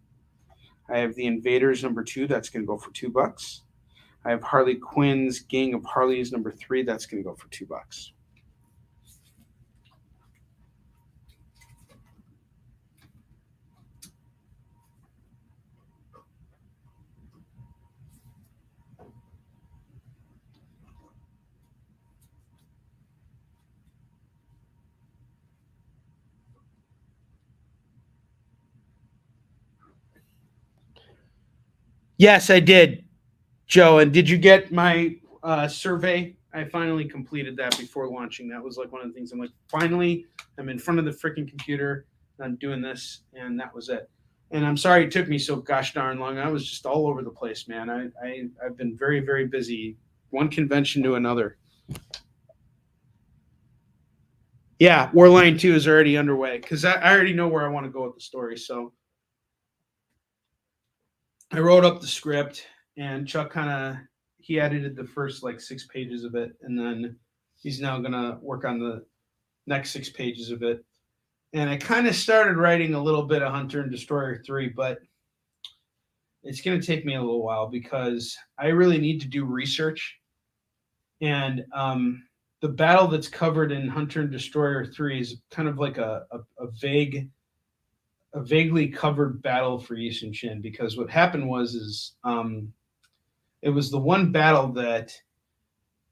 I have The Invaders #2. That's going to go for $2. I have Harley Quinn's Gang of Harleys number 3. That's going to go for $2. Yes, I did, Joe. And did you get my survey? I finally completed that before launching. That was like one of the things I'm like, finally, I'm in front of the freaking computer. And I'm doing this, and that was it. And I'm sorry it took me so gosh darn long. I was just all over the place, man. I've been very, very busy, one convention to another. Yeah, Warline 2 is already underway because I already know where I want to go with the story. So I wrote up the script, and Chuck he edited the first like 6 pages of it, and then he's now gonna work on the next 6 pages of it. And I kind of started writing a little bit of Hunter and Destroyer 3, but it's gonna take me a little while because I really need to do research. And the battle that's covered in Hunter and Destroyer 3 is kind of like a vaguely covered battle for Yi Sun Shin, because what happened was it was the one battle that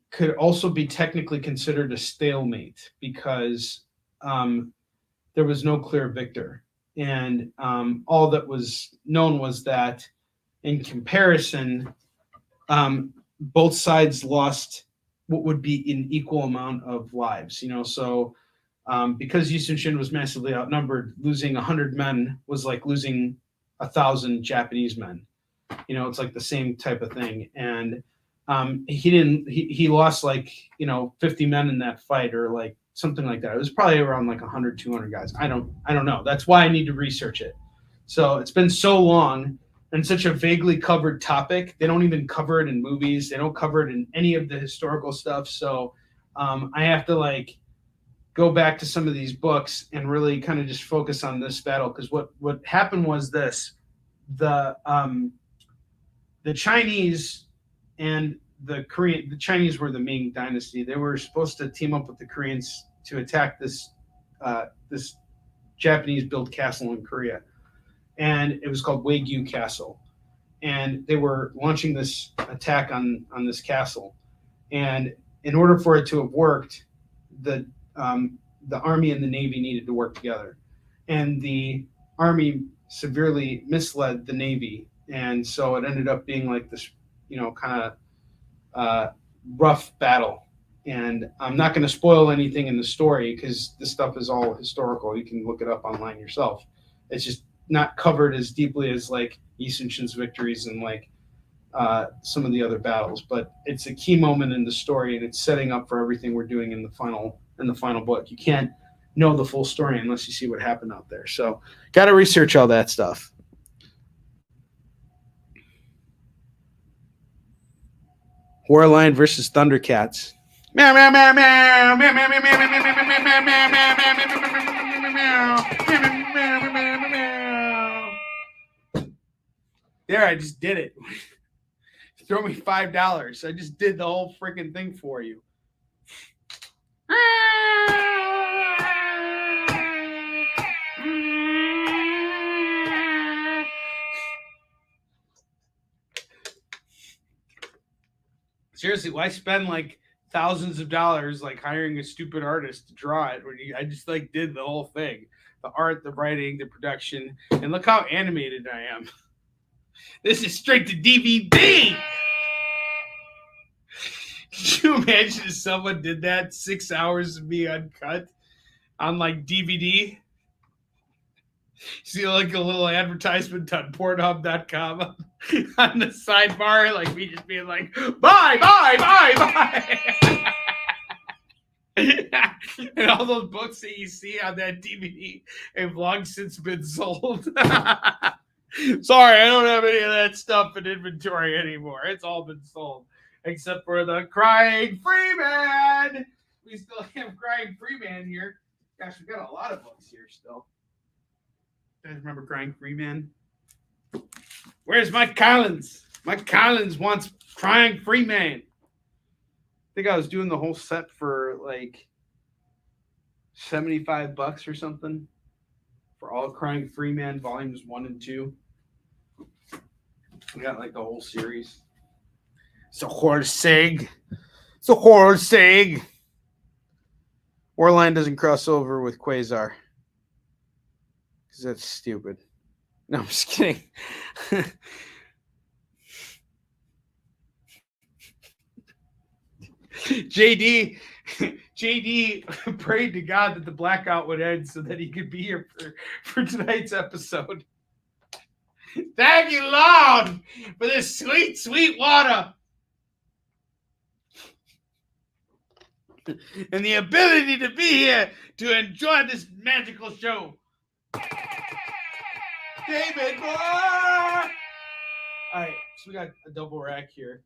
could also be technically considered a stalemate because there was no clear victor. And all that was known was that in comparison, both sides lost what would be an equal amount of lives, so because Yi Sun Shin was massively outnumbered, losing 100 men was like losing 1,000 Japanese men. It's like the same type of thing. And he lost like 50 men in that fight, or like something like that. It was probably around like 100, 200 guys. I don't know. That's why I need to research it. So it's been so long and such a vaguely covered topic. They don't even cover it in movies. They don't cover it in any of the historical stuff. So I have to like go back to some of these books and really kind of just focus on this battle. Because what happened was this: the Chinese and the Chinese were the Ming dynasty. They were supposed to team up with the Koreans to attack this Japanese built castle in Korea, and it was called Wagyu Castle. And they were launching this attack on this castle, and in order for it to have worked, the Army and the Navy needed to work together, and the Army severely misled the Navy, and so it ended up being like this, kind of rough battle. And I'm not going to spoil anything in the story because this stuff is all historical. You can look it up online yourself. It's just not covered as deeply as like Yi Sun Shin's victories and like some of the other battles, but it's a key moment in the story, and it's setting up for everything we're doing in the final book. You can't know the full story unless you see what happened out there. So got to research all that stuff. Warline versus Thundercats. Meow, meow, meow, meow, meow, meow, meow, meow, meow, meow, meow, meow, meow, meow, meow. There, I just did it. Throw me $5. I just did the whole freaking thing for you. Seriously, why spend like thousands of dollars like hiring a stupid artist to draw it when I just like did the whole thing? The art, the writing, the production, and look how animated I am. This is straight to DVD. Could you imagine if someone did that 6 hours of me uncut on like DVD? See like a little advertisement on Pornhub.com on the sidebar, like me just being like, bye, bye, bye, bye. And all those books that you see on that DVD have long since been sold. Sorry, I don't have any of that stuff in inventory anymore. It's all been sold. Except for the Crying Freeman. We still have Crying Freeman here. Gosh, we've got a lot of books here still. You guys remember Crying Freeman? Where's Mike Collins? Mike Collins wants Crying Freeman. I think I was doing the whole set for like $75 or something for all Crying Freeman volumes 1 and 2. I got like the whole series. It's a horror sig. It's a horror sig. Warline doesn't cross over with Quasar. Because that's stupid. No, I'm just kidding. JD prayed to God that the blackout would end so that he could be here for tonight's episode. Thank you, Lord, for this sweet, sweet water. And the ability to be here to enjoy this magical show. David, boy! All right, so we got a double rack here.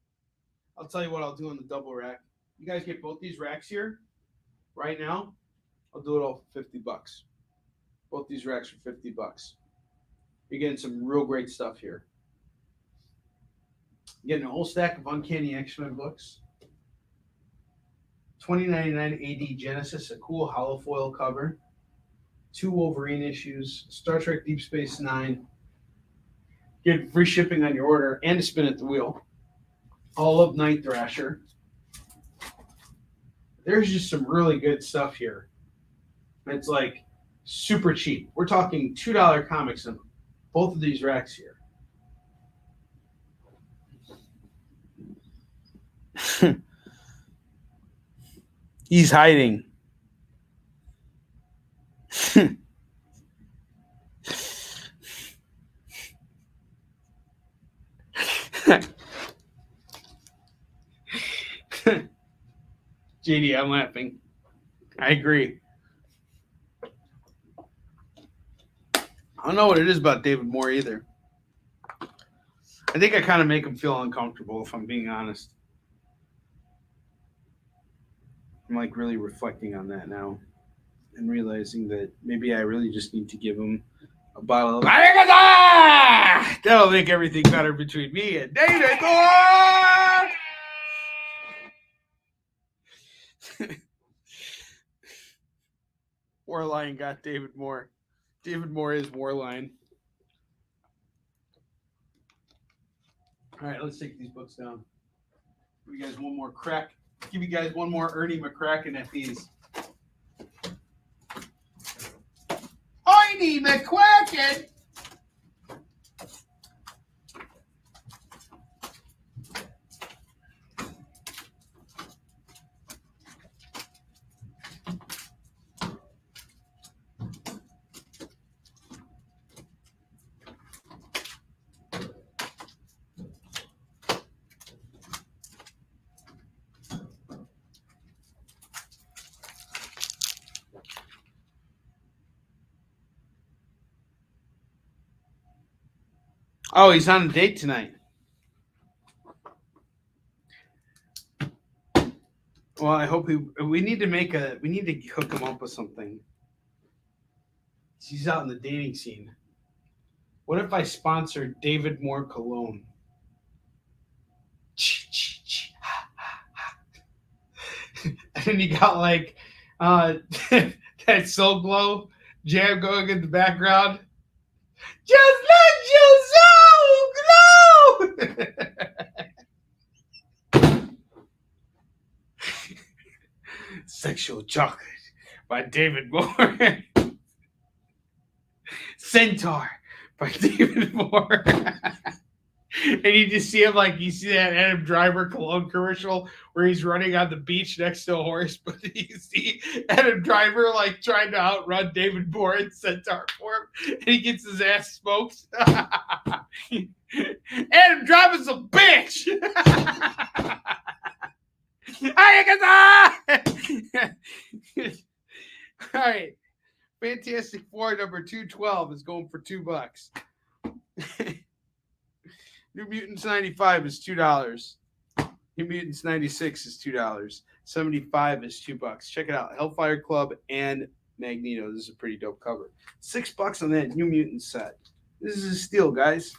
I'll tell you what I'll do on the double rack. You guys get both these racks here right now. I'll do it all for $50. Both these racks for $50. You're getting some real great stuff here. You're getting a whole stack of Uncanny X-Men books. 2099 AD Genesis, a cool hollow foil cover. 2 Wolverine issues. Star Trek Deep Space Nine. Get free shipping on your order and a spin at the wheel. All of Night Thrasher. There's just some really good stuff here. It's like super cheap. We're talking $2 comics in both of these racks here. He's hiding. JD, I'm laughing. I agree. I don't know what it is about David Moore either. I think I kind of make him feel uncomfortable, if I'm being honest. I'm like really reflecting on that now and realizing that maybe I really just need to give him a bottle of that'll make everything better between me and David Moore. Warline got David Moore. David Moore is Warline. All right, let's take these books down. Give you guys one more crack. Give you guys one more Ernie McCracken at these. Ernie McCracken! Oh, he's on a date tonight. Well, I hope we need to hook him up with something. He's out in the dating scene. What if I sponsor David Moore cologne? And then you got like that Soul Glow jam going in the background. Just let your soul glow. Sexual Chocolate by David Moore. Centaur by David Moore. And you just see him like you see that Adam Driver cologne commercial where he's running on the beach next to a horse, but you see Adam Driver like trying to outrun David Moore in Centaur form, and he gets his ass smoked. Adam Driver's a bitch. All right, Fantastic Four number 212 is going for $2. New Mutants 95 is $2. New Mutants 96 is $2. 75 is $2. Check it out. Hellfire Club and Magneto. This is a pretty dope cover. $6 on that New Mutants set. This is a steal, guys.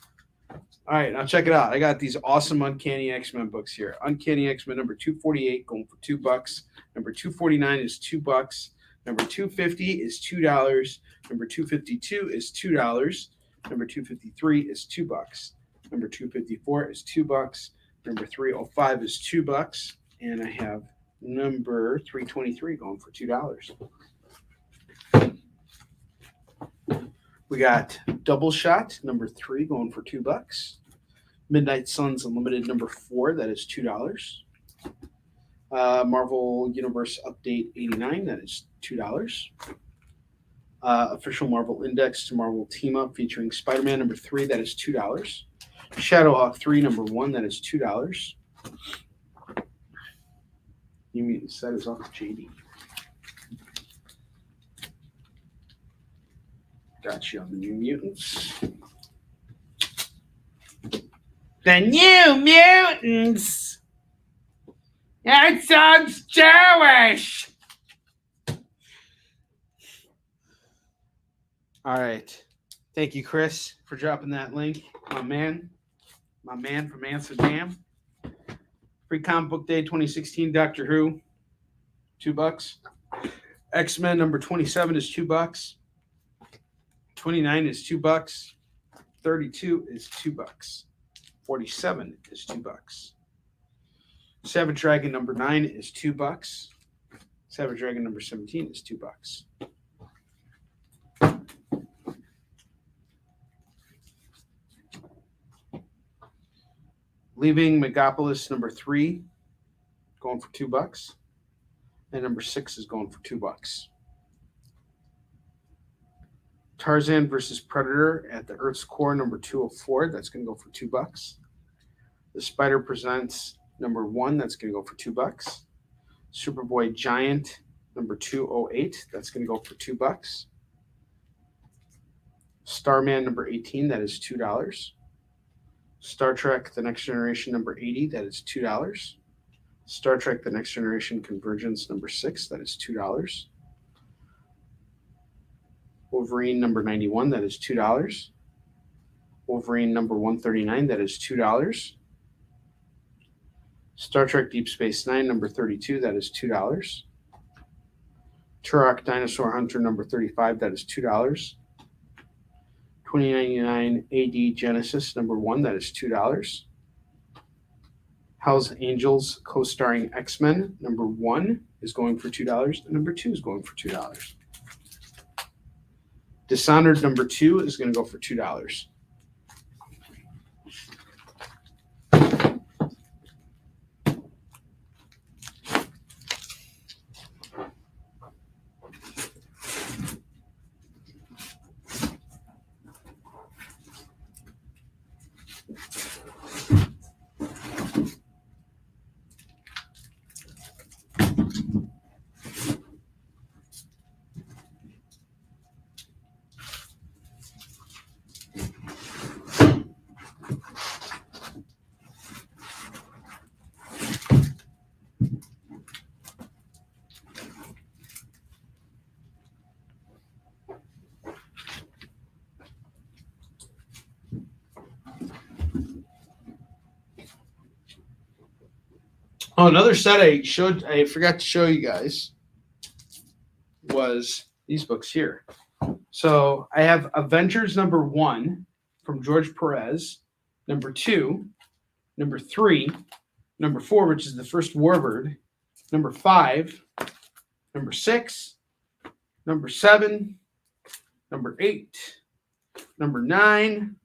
All right, now check it out. I got these awesome Uncanny X-Men books here. Uncanny X-Men number 248 going for $2. Number 249 is $2. Number 250 is $2. Number 252 is $2. Number 253 is $2. Number 254 is $2. Number 305 is $2. And I have number 323 going for $2. We got Double Shot number 3 going for $2. Midnight Suns Unlimited number 4, that is $2. Marvel Universe Update 89, that is $2. Official Marvel Index to Marvel Team Up featuring Spider-Man number 3, that is $2. Shadowhawk 3 number 1, that is $2. You mean set is off JD. Got you on the New Mutants. The New Mutants! That sounds Jewish! All right. Thank you, Chris, for dropping that link. My man from Amsterdam. Free Comic Book Day 2016, Doctor Who, $2. X-Men number 27 is $2. 29 is $2. 32 is $2. 47 is $2. Savage Dragon number 9 is $2. Savage Dragon number 17 is $2. Leaving Megapolis number 3 going for $2. And number 6 is going for $2. Tarzan versus Predator at the Earth's Core number 204, that's going to go for $2. The Spider Presents number 1, that's going to go for $2. Superboy Giant number 208, that's going to go for $2. Starman number 18, that is $2. Star Trek The Next Generation number 80, that is $2. Star Trek The Next Generation Convergence number 6, that is $2. Wolverine number 91, that is $2. Wolverine number 139, that is $2. Star Trek Deep Space Nine number 32, that is $2. Turok Dinosaur Hunter number 35, that is $2. 2099 AD Genesis number 1, that is $2. Hell's Angels co-starring X-Men number 1 is going for $2, and number 2 is going for $2. Dishonored number 2 is going to go for $2. Oh, another set I forgot to show you guys was these books here. So I have Avengers number 1 from George Perez, number 2, number 3, number 4, which is the first Warbird, number 5, number 6, number 7, number 8, number 9,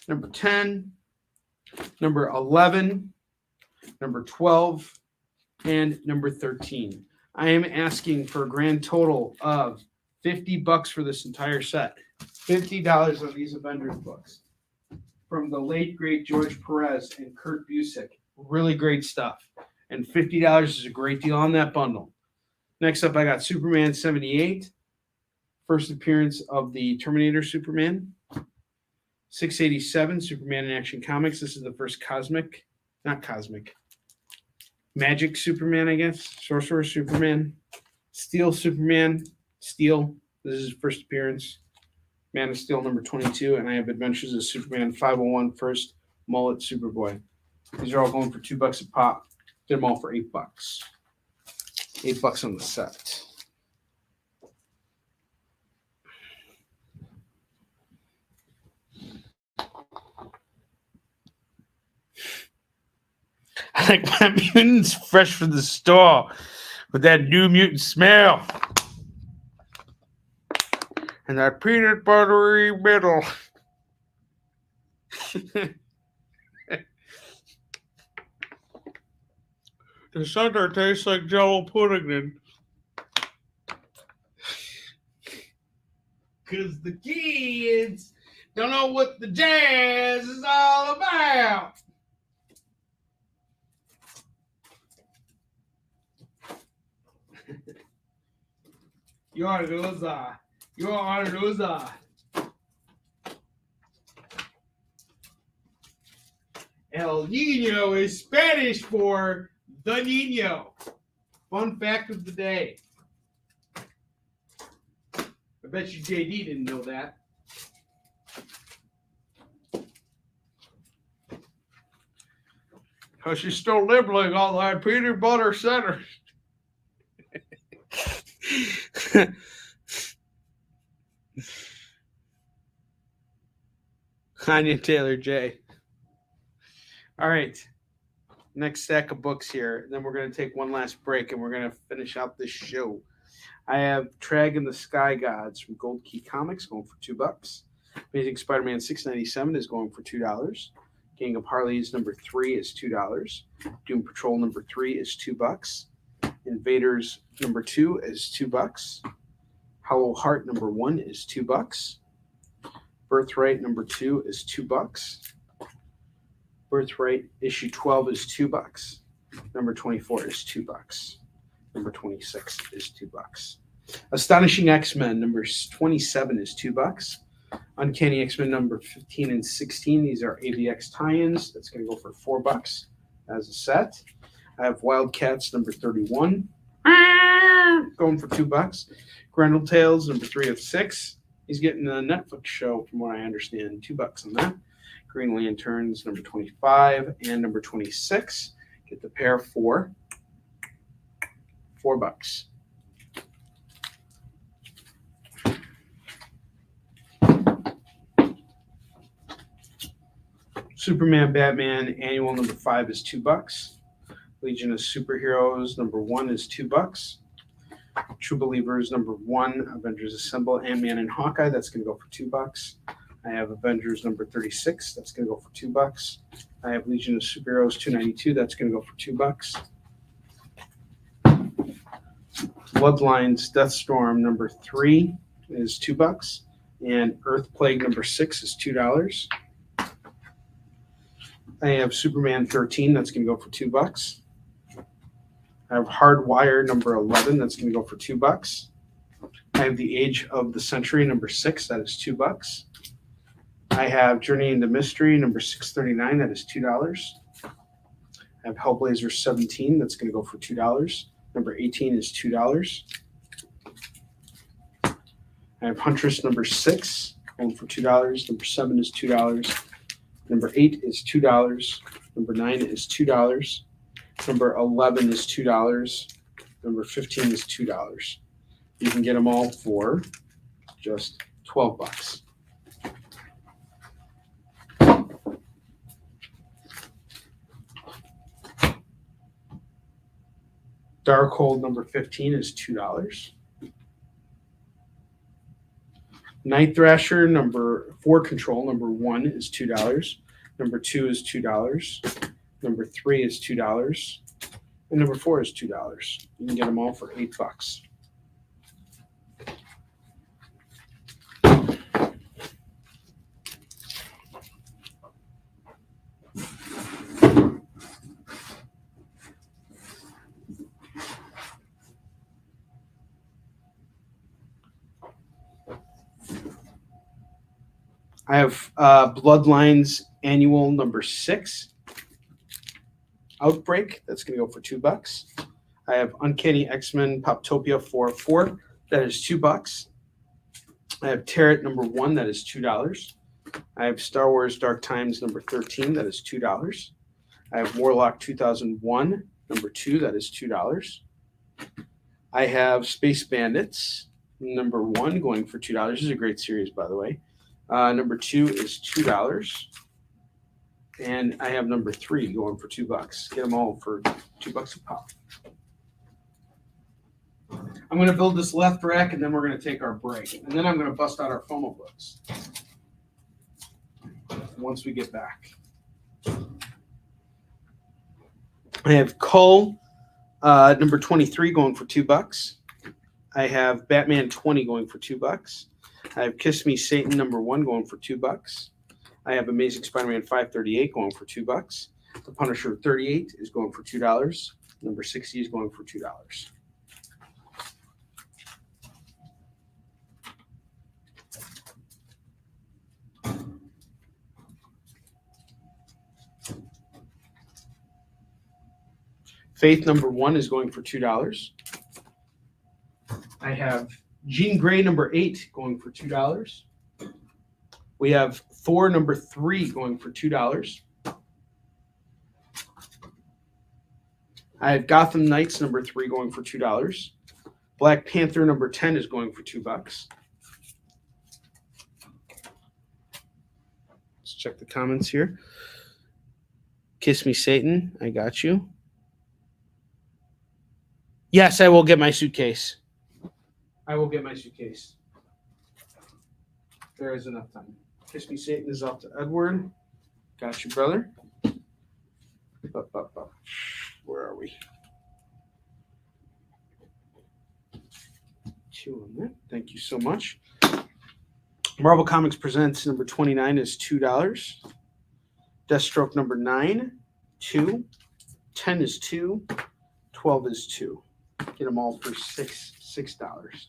number 10, number 11, number 12, and number 13. I am asking for a grand total of $50 for this entire set. $50 on these Avengers books from the late, great George Perez and Kurt Busiek. Really great stuff. And $50 is a great deal on that bundle. Next up, I got Superman 78. First appearance of the Terminator Superman. 687, Superman in Action Comics. This is the first Magic Superman, I guess. Sorcerer Superman. Steel Superman. Steel. This is his first appearance. Man of Steel number 22, and I have Adventures of Superman 501 First Mullet Superboy. These are all going for $2 a pop. Did them all for $8. $8 on the set. I like my mutants fresh from the store with that new mutant smell and that peanut buttery middle. The center tastes like Jello pudding then. Because the kids don't know what the jazz is all about. You're a loser. You're a loser. El Nino is Spanish for the Nino. Fun fact of the day. I bet you JD didn't know that. Because she's still nibbling on that peanut butter center. Anya Taylor J. All right. Next stack of books here. Then we're going to take one last break and we're going to finish out this show. I have Trag and the Sky Gods from Gold Key Comics going for $2. Amazing Spider-Man 697 is going for $2. Gang of Harleys number 3 is $2. Doom Patrol number 3 is $2. Invaders number 2 is $2. Hollow Heart number 1 is $2. Birthright number 2 is $2. Birthright issue 12 is $2. Number 24 is $2. Number 26 is $2. Astonishing X-Men number 27 is $2. Uncanny X-Men number 15 and 16. These are AVX tie-ins. That's going to go for $4 as a set. I have Wildcats number 31 going for $2. Grendel Tales number 3 of 6. He's getting a Netflix show from what I understand. $2 on that. Green Lanterns number 25 and number 26. Get the pair for $4. Superman Batman annual number 5 is $2. Legion of Superheroes number 1 is $2. True Believers number 1, Avengers Assemble, Ant-Man and Hawkeye, that's going to go for $2. I have Avengers number 36, that's going to go for $2. I have Legion of Superheroes 292, that's going to go for $2. Bloodlines Deathstorm number 3 is $2. And Earth Plague number 6 is $2. I have Superman 13, that's going to go for $2. I have Hardwire number 11, that's going to go for $2. I have The Age of the Century number 6, that is $2. I have Journey into Mystery number 639, that is $2. I have Hellblazer 17, that's going to go for $2. Number 18 is $2. I have Huntress number 6, going for $2. Number 7 is $2. Number 8 is $2. Number 9 is $2. Number 11 is $2. Number 15 is $2. You can get them all for just $12. Darkhold number 15 is $2. Night Thrasher number 4 Control number 1 is $2. Number 2 is $2. Number 3 is $2. And number 4 is $2. You can get them all for $8. I have Bloodlines Annual number 6. Outbreak, that's going to go for $2. I have Uncanny X-Men Poptopia 404, that is $2. I have Tarot number 1, that is $2. I have Star Wars Dark Times number 13, that is $2. I have Warlock 2001 number 2, that is $2. I have Space Bandits number 1 going for $2. This is a great series, by the way. Number 2 is $2. And I have number 3 going for $2. Get them all for $2 a pop. I'm going to build this left rack, and then we're going to take our break. And then I'm going to bust out our FOMO books once we get back. I have Cull number 23 going for $2. I have Batman 20 going for $2. I have Kiss Me Satan number 1 going for $2. I have Amazing Spider-Man 538 going for $2. The Punisher 38 is going for $2. Number 60 is going for $2. Faith number 1 is going for $2. I have Jean Grey number 8 going for $2. We have Thor number 3 going for $2. I have Gotham Knights number 3 going for $2. Black Panther number 10 is going for $2. Let's check the comments here. Kiss Me Satan, I got you. Yes, I will get my suitcase. I will get my suitcase. There is enough time. Kiss Me Satan is off to Edward. Got you, brother. Where are we? 2 on that. Thank you so much. Marvel Comics Presents number 29 is $2. Deathstroke number 9, 2. 10 is 2. 12 is 2. Get them all for $6.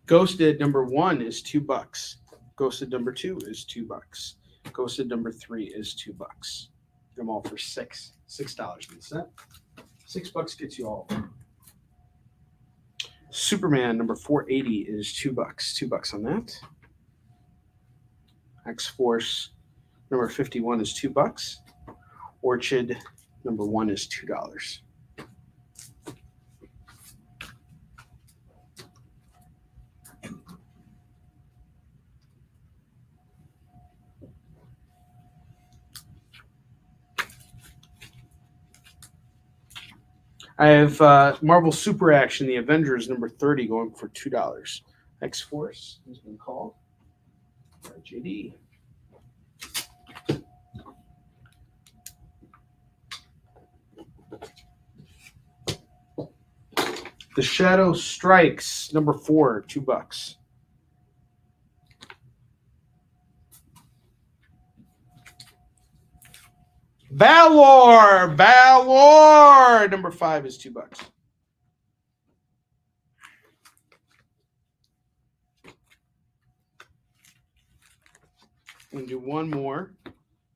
Ghosted number 1 is $2. Ghosted number 2 is $2. Ghosted number 3 is $2. Get them all for $6. $6 in set. $6 gets you all. Superman number 480 is $2. $2 on that. X-Force number 51 is $2. Orchid number 1 is $2. I have Marvel Super Action, The Avengers number 30 going for $2. X-Force has been called. JD. The Shadow Strikes, number 4, $2. Valor, number 5 is $2. I'm gonna do one more.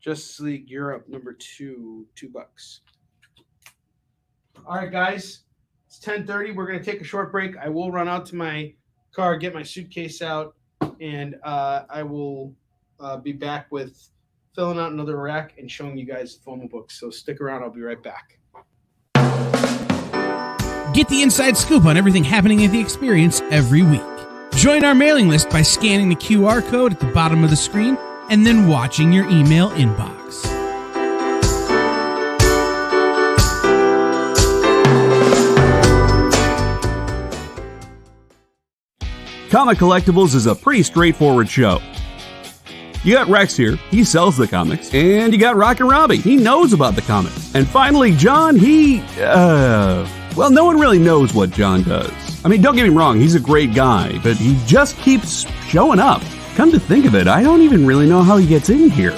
Justice League Europe, number 2, $2. All right, guys. It's 10:30. We're going to take a short break. I will run out to my car, get my suitcase out, and I will be back with filling out another rack and showing you guys the FOMO books. So stick around. I'll be right back. Get the inside scoop on everything happening at the experience every week. Join our mailing list by scanning the QR code at the bottom of the screen and then watching your email inbox. Comic Collectibles is a pretty straightforward show. You got Rex here, he sells the comics, and you got Rockin' Robbie, he knows about the comics. And finally, John, well, no one really knows what John does. I mean, don't get me wrong, he's a great guy, but he just keeps showing up. Come to think of it, I don't even really know how he gets in here.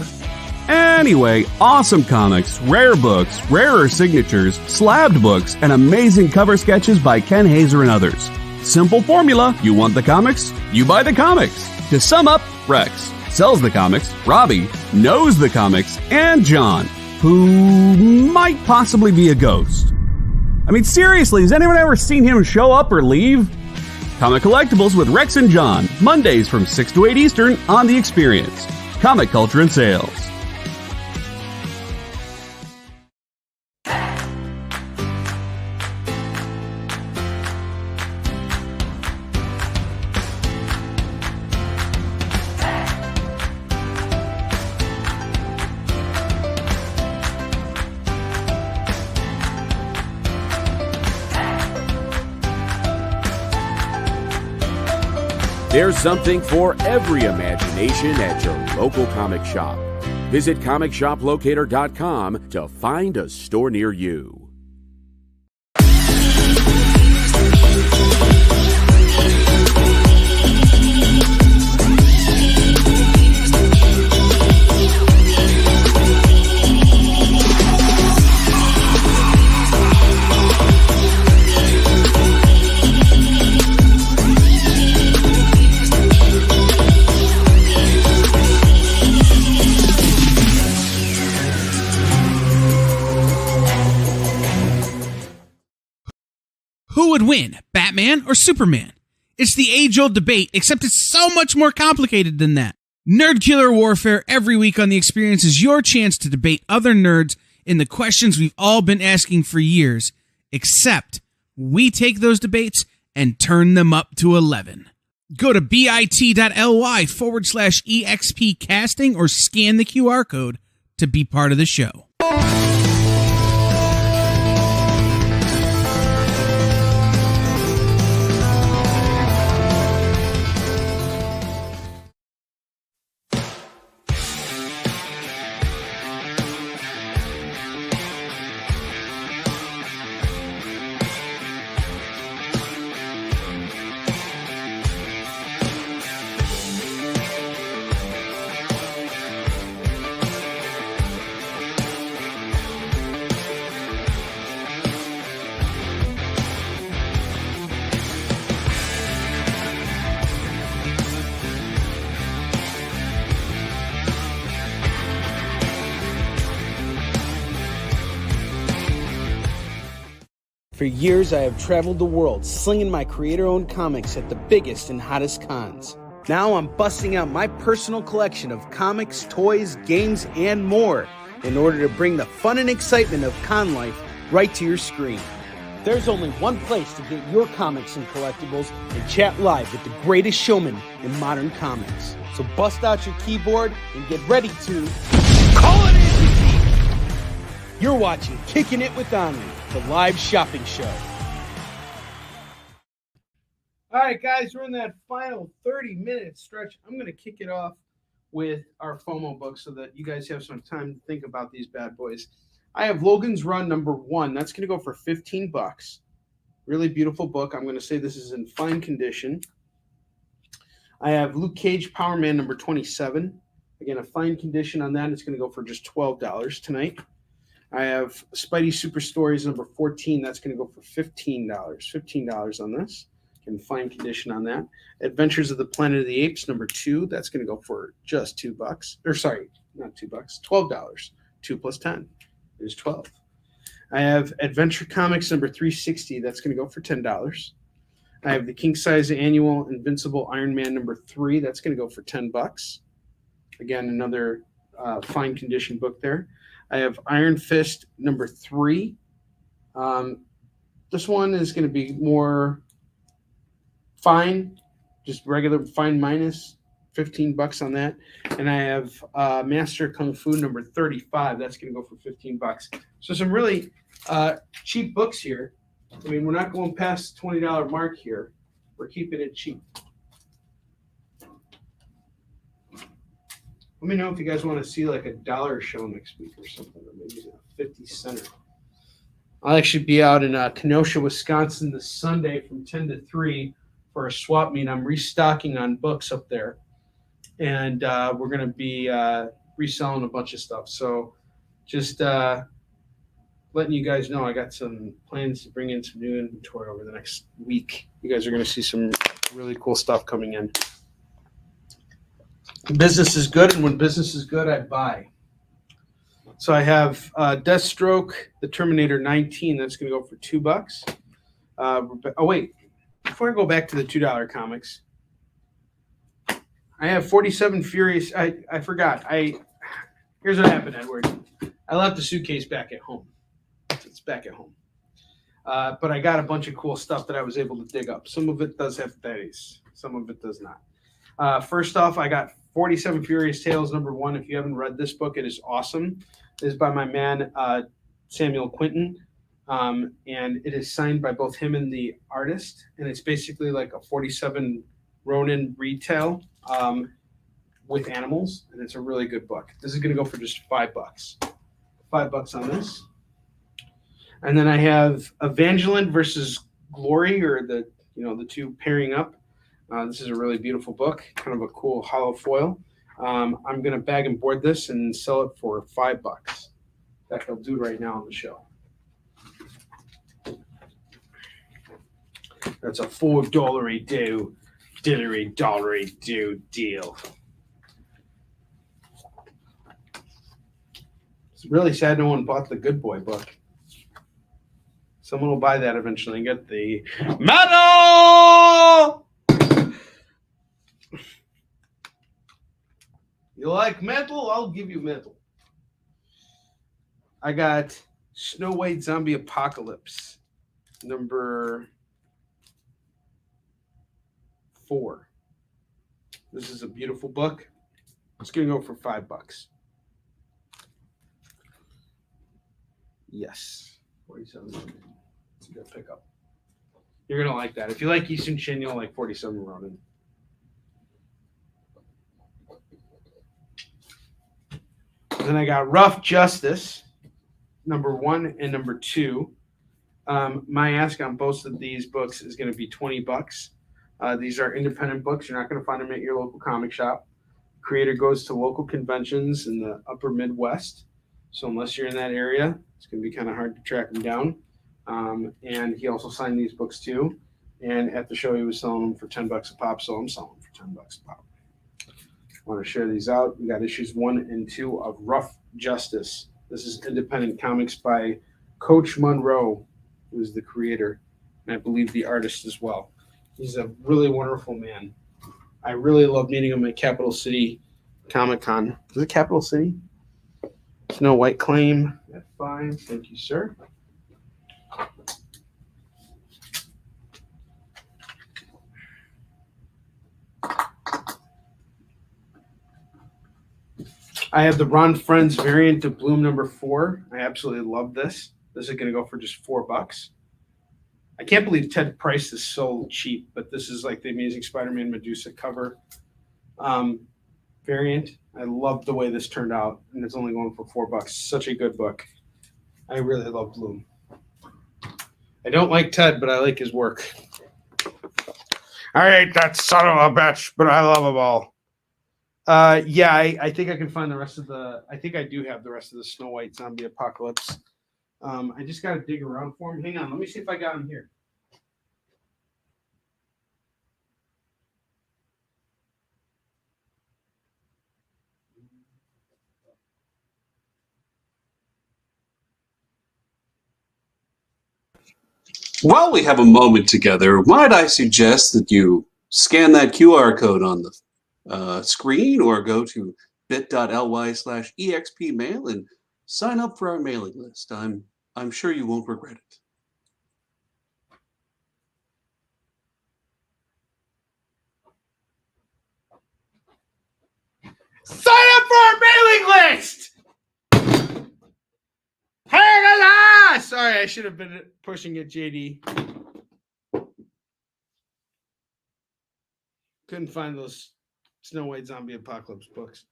Anyway, awesome comics, rare books, rarer signatures, slabbed books, and amazing cover sketches by Ken Hazer and others. Simple formula. You want the comics? You buy the comics. To sum up, Rex sells the comics, Robbie knows the comics, and John, who might possibly be a ghost. I mean, seriously, has anyone ever seen him show up or leave? Comic Collectibles with Rex and John, Mondays from 6 to 8 Eastern on The Experience. Comic Culture and Sales. There's something for every imagination at your local comic shop. Visit ComicShopLocator.com to find a store near you. Who would win, Batman or Superman? It's the age-old debate, except it's so much more complicated than that. Nerd Killer Warfare every week on The Experience is your chance to debate other nerds in the questions we've all been asking for years, except we take those debates and turn them up to 11. Go to bit.ly/EXP casting or scan the QR code to be part of the show. For years, I have traveled the world slinging my creator-owned comics at the biggest and hottest cons. Now I'm busting out my personal collection of comics, toys, games, and more in order to bring the fun and excitement of con life right to your screen. There's only one place to get your comics and collectibles and chat live with the greatest showman in modern comics. So bust out your keyboard and get ready to call it in! You're watching Kickin It With Onrie, the live shopping show. All right, guys, we're in that final 30-minute stretch. I'm going to kick it off with our FOMO book so that you guys have some time to think about these bad boys. I have Logan's Run #1. That's going to go for $15. Really beautiful book. I'm going to say this is in fine condition. I have Luke Cage Power Man #27. Again, a fine condition on that. It's going to go for just $12 tonight. I have Spidey Super Stories #14. That's going to go for $15. $15 on this. In fine condition on that. Adventures of the Planet of the Apes #2. That's going to go for just $2. Or sorry, not $2. $12. 2 plus 10 is 12. I have Adventure Comics #360. That's going to go for $10. I have the King Size Annual Invincible Iron Man #3. That's going to go for $10. Again, another fine condition book there. I have Iron Fist #3. This one is going to be more fine, just regular fine minus, $15 on that. And I have Master Kung Fu #35. That's going to go for $15. So some really cheap books here. I mean, we're not going past the $20 mark here. We're keeping it cheap. Let me know if you guys want to see like a dollar show next week or something, or maybe a 50 center. I'll actually be out in Kenosha, Wisconsin this Sunday from 10 to 3 for a swap meet. I'm restocking on books up there, and we're going to be reselling a bunch of stuff. So just letting you guys know I got some plans to bring in some new inventory over the next week. You guys are going to see some really cool stuff coming in. Business is good, and when business is good, I buy. So I have Deathstroke, the Terminator 19. That's going to go for $2. Oh wait, before I go back to the $2 comics, I have 47 Furious. I forgot. Here's what happened, Edward. I left the suitcase back at home. It's back at home. But I got a bunch of cool stuff that I was able to dig up. Some of it does have days. Some of it does not. First off, I got 47 Furious Tales #1. If you haven't read this book, it is awesome. It is by my man, Samuel Quinton. And it is signed by both him and the artist. And it's basically like a 47 Ronin retell with animals. And it's a really good book. This is going to go for just $5. $5 on this. And then I have Evangeline versus Glory, or the two pairing up. This is a really beautiful book, kind of a cool hollow foil. I'm going to bag and board this and sell it for $5. In fact, I'll do it right now on the show. That's a $4 deal. It's really sad no one bought the Good Boy book. Someone will buy that eventually and get the metal. You like metal? I'll give you metal. I got Snow White Zombie Apocalypse, #4. This is a beautiful book. It's going to go for $5. Yes. 47. It's a good pickup. You're going to like that. If you like Eastern Shin, you'll like 47 Ronin. Then I got Rough Justice, #1 and #2. My ask on both of these books is going to be $20. These are independent books. You're not going to find them at your local comic shop. Creator goes to local conventions in the upper Midwest. So unless you're in that area, it's going to be kind of hard to track him down. And he also signed these books too. And at the show, he was selling them for $10 a pop. So I'm selling them for $10 a pop. I want to share these out. We got issues 1 and 2 of Rough Justice. This is independent comics by Coach Monroe, who is the creator, and I believe the artist as well. He's a really wonderful man. I really love meeting him at Capital City Comic Con. Is it Capital City? Snow White Claim at 5. Thank you, sir. I have the Ron Friends variant of Bloom #4. I absolutely love this. This is going to go for just $4. I can't believe Ted Price is so cheap, but this is like the Amazing Spider-Man Medusa cover variant. I love the way this turned out, and it's only going for $4. Such a good book. I really love Bloom. I don't like Ted, but I like his work. I hate that son of a bitch, but I love them all. Yeah, I think I can find the rest of the. I think I do have the rest of the Snow White Zombie Apocalypse. I just got to dig around for them. Hang on, let me see if I got them here. While we have a moment together, might I suggest that you scan that QR code on the screen or go to bit.ly/expmail and sign up for our mailing list. I'm sure you won't regret it. Sign up for our mailing list! Sorry, I should have been pushing it, JD. Couldn't find those Snow White Zombie Apocalypse books.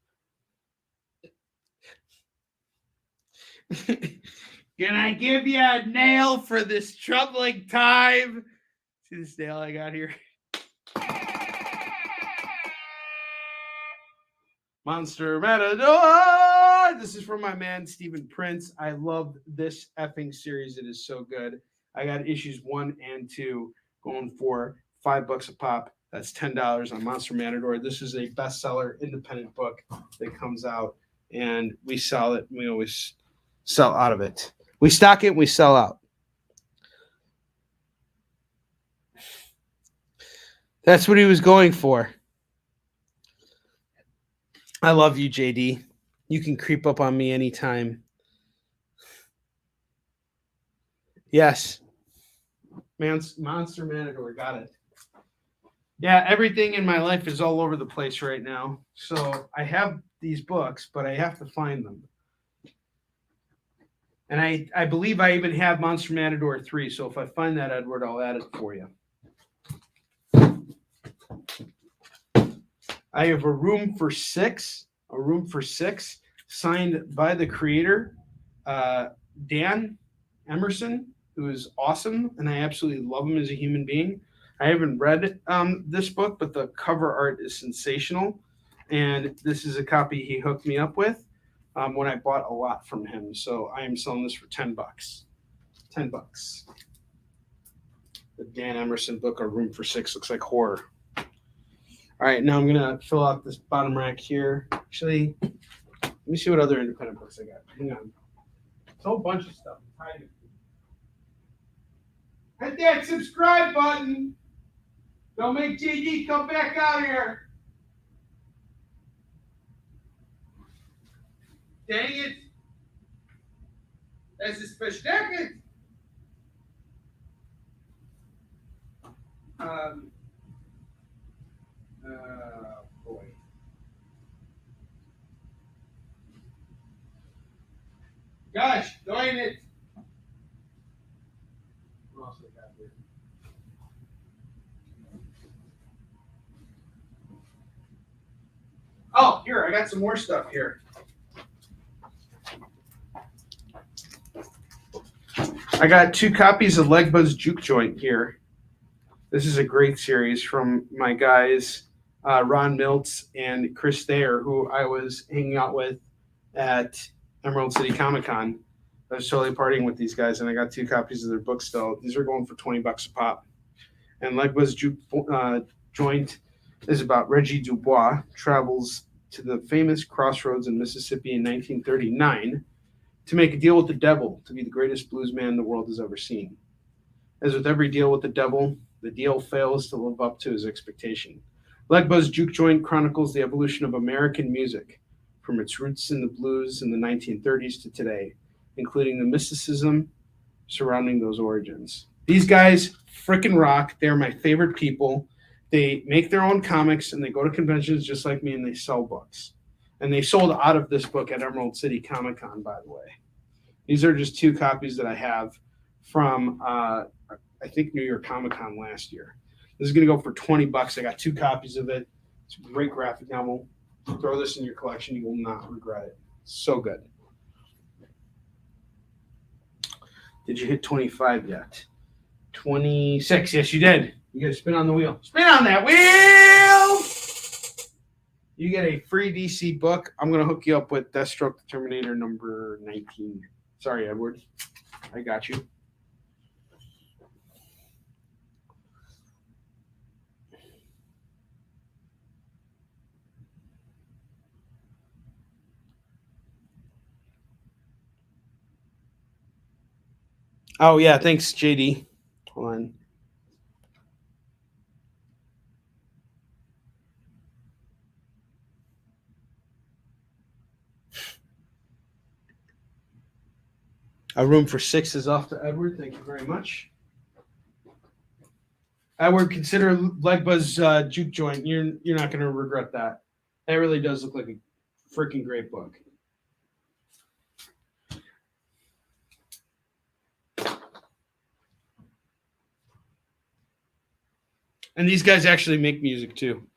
Can I give you a nail for this troubling time? See this nail I got here? Monster Matador! This is from my man, Stephen Prince. I love this effing series. It is so good. I got issues 1 and 2 going for $5 a pop. That's $10 on Monster Matador. This is a bestseller independent book that comes out, and we sell it. We always sell out of it. We stock it and we sell out. That's what he was going for. I love you, JD. You can creep up on me anytime. Yes. Monster Matador, got it. Yeah, everything in my life is all over the place right now. So I have these books, but I have to find them. And I believe I even have Monster Matador 3. So if I find that, Edward, I'll add it for you. I have a room for six signed by the creator, Dan Emerson, who is awesome, and I absolutely love him as a human being. I haven't read this book, but the cover art is sensational, and this is a copy he hooked me up with when I bought a lot from him. So I am selling this for $10. $10. The Dan Emerson book, A Room for Six, looks like horror. All right, now I'm gonna fill out this bottom rack here. Actually, let me see what other independent books I got. Hang on. It's a whole bunch of stuff. Hit that subscribe button. Don't make JD come back out here. Dang it. Das ist verstärkt. Boy. Gosh, darn it. What else I got here? Oh, here, I got some more stuff here. I got 2 copies of Leg Buzz Juke Joint here. This is a great series from my guys, Ron Miltz and Chris Thayer, who I was hanging out with at Emerald City Comic Con. I was totally partying with these guys, and I got 2 copies of their books still. These are going for $20 a pop. And Leg Buzz Juke Joint is about Reggie Dubois, travels to the famous crossroads in Mississippi in 1939 to make a deal with the devil to be the greatest blues man the world has ever seen. As with every deal with the devil, the deal fails to live up to his expectation. Leg Buzz Juke Joint chronicles the evolution of American music from its roots in the blues in the 1930s to today, including the mysticism surrounding those origins. These guys frickin' rock. They're my favorite people. They make their own comics and they go to conventions just like me and they sell books. And they sold out of this book at Emerald City Comic Con, by the way. These are just 2 copies that I have from, I think, New York Comic Con last year. This is going to go for $20. I got 2 copies of it. It's a great graphic novel. Throw this in your collection. You will not regret it. So good. Did you hit 25 yet? 26. Yes, you did. You got to spin on the wheel. Spin on that wheel! You get a free DC book. I'm going to hook you up with Deathstroke the Terminator number 19. Sorry, Edward. I got you. Oh, yeah. Thanks, JD. Hold on. A room for 6 is off to Edward. Thank you very much. Edward, consider Leg Buzz Juke Joint. You're not going to regret that. That really does look like a freaking great book. And these guys actually make music too.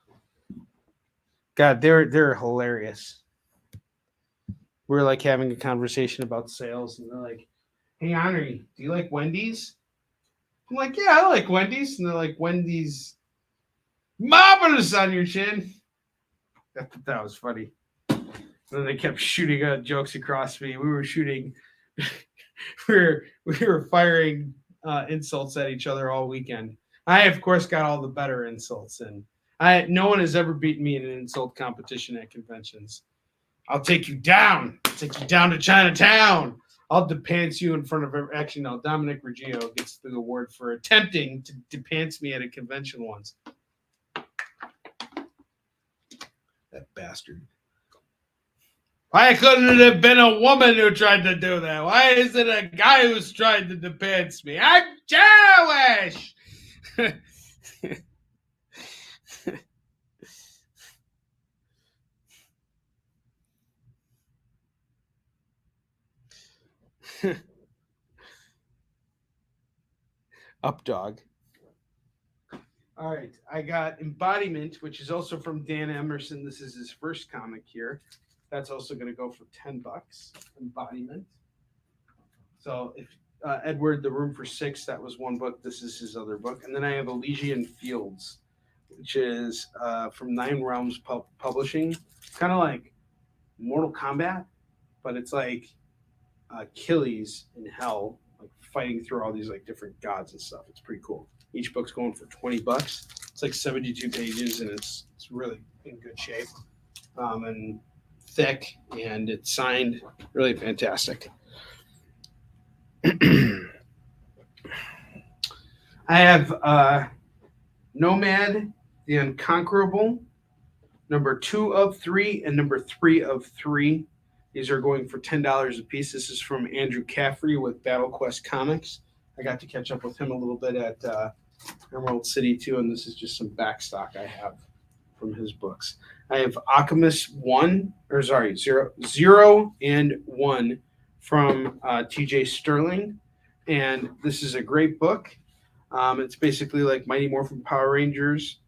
God, they're hilarious. We're like having a conversation about sales, and they're like, "Hey, Onrie, do you like Wendy's?" I'm like, "Yeah, I like Wendy's." And they're like, "Wendy's marvelous on your chin." I thought that was funny. And then they kept shooting jokes across me. We were shooting, we were firing insults at each other all weekend. I, of course, got all the better insults, and no one has ever beaten me in an insult competition at conventions. I'll take you down. I'll take you down to Chinatown. I'll depants you in front of every. Actually, no. Dominic Reggio gets the award for attempting to depants me at a convention once. That bastard. Why couldn't it have been a woman who tried to do that? Why is it a guy who's trying to depants me? I'm Jewish. Up dog. All right, I got Embodiment, which is also from Dan Emerson. This is his first comic here. That's also going to go for $10. Embodiment. So if Edward, The Room for Six, that was one book. This is his other book. And then I have Elysian Fields, which is from Nine Realms Publishing. Kind of like Mortal Kombat, but it's like Achilles in hell, like fighting through all these like different gods and stuff. It's pretty cool. Each book's going for $20. It's like 72 pages, and it's really in good shape and thick, and it's signed. Really fantastic. I have Nomad, the Unconquerable, number 2 of 3, and number 3 of 3. These are going for $10 a piece. This is from Andrew Caffrey with Battle Quest Comics. I got to catch up with him a little bit at Emerald City too, and this is just some back stock I have from his books. I have Alchemist 0 and 1 from TJ Sterling, and this is a great book. It's basically like Mighty Morphin Power Rangers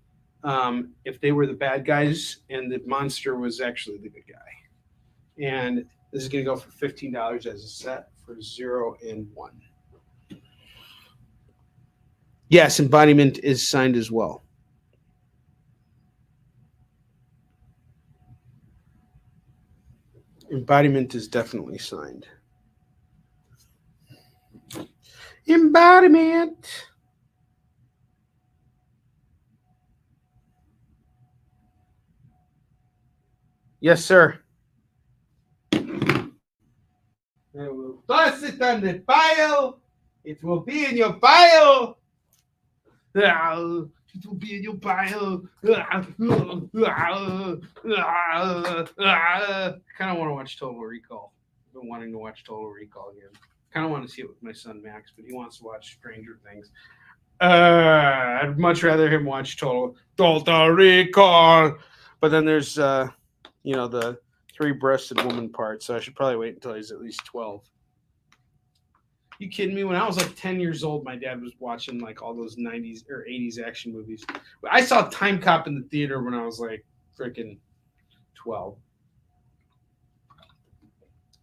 if they were the bad guys and the monster was actually the good guy. And this is going to go for $15 as a set for 0 and 1. Yes, Embodiment is signed as well. Embodiment is definitely signed. Embodiment. Yes, sir. I will toss it on the pile. It will be in your pile. It will be in your pile. I kind of want to watch Total Recall. I've been wanting to watch Total Recall again. Kind of want to see it with my son Max, but he wants to watch Stranger Things. I'd much rather him watch Total Recall. But then there's, the 3-breasted woman part, so I should probably wait until he's at least 12. You kidding me? When I was like 10 years old, my dad was watching like all those 90s or 80s action movies. I saw Time Cop in the theater when I was like freaking 12.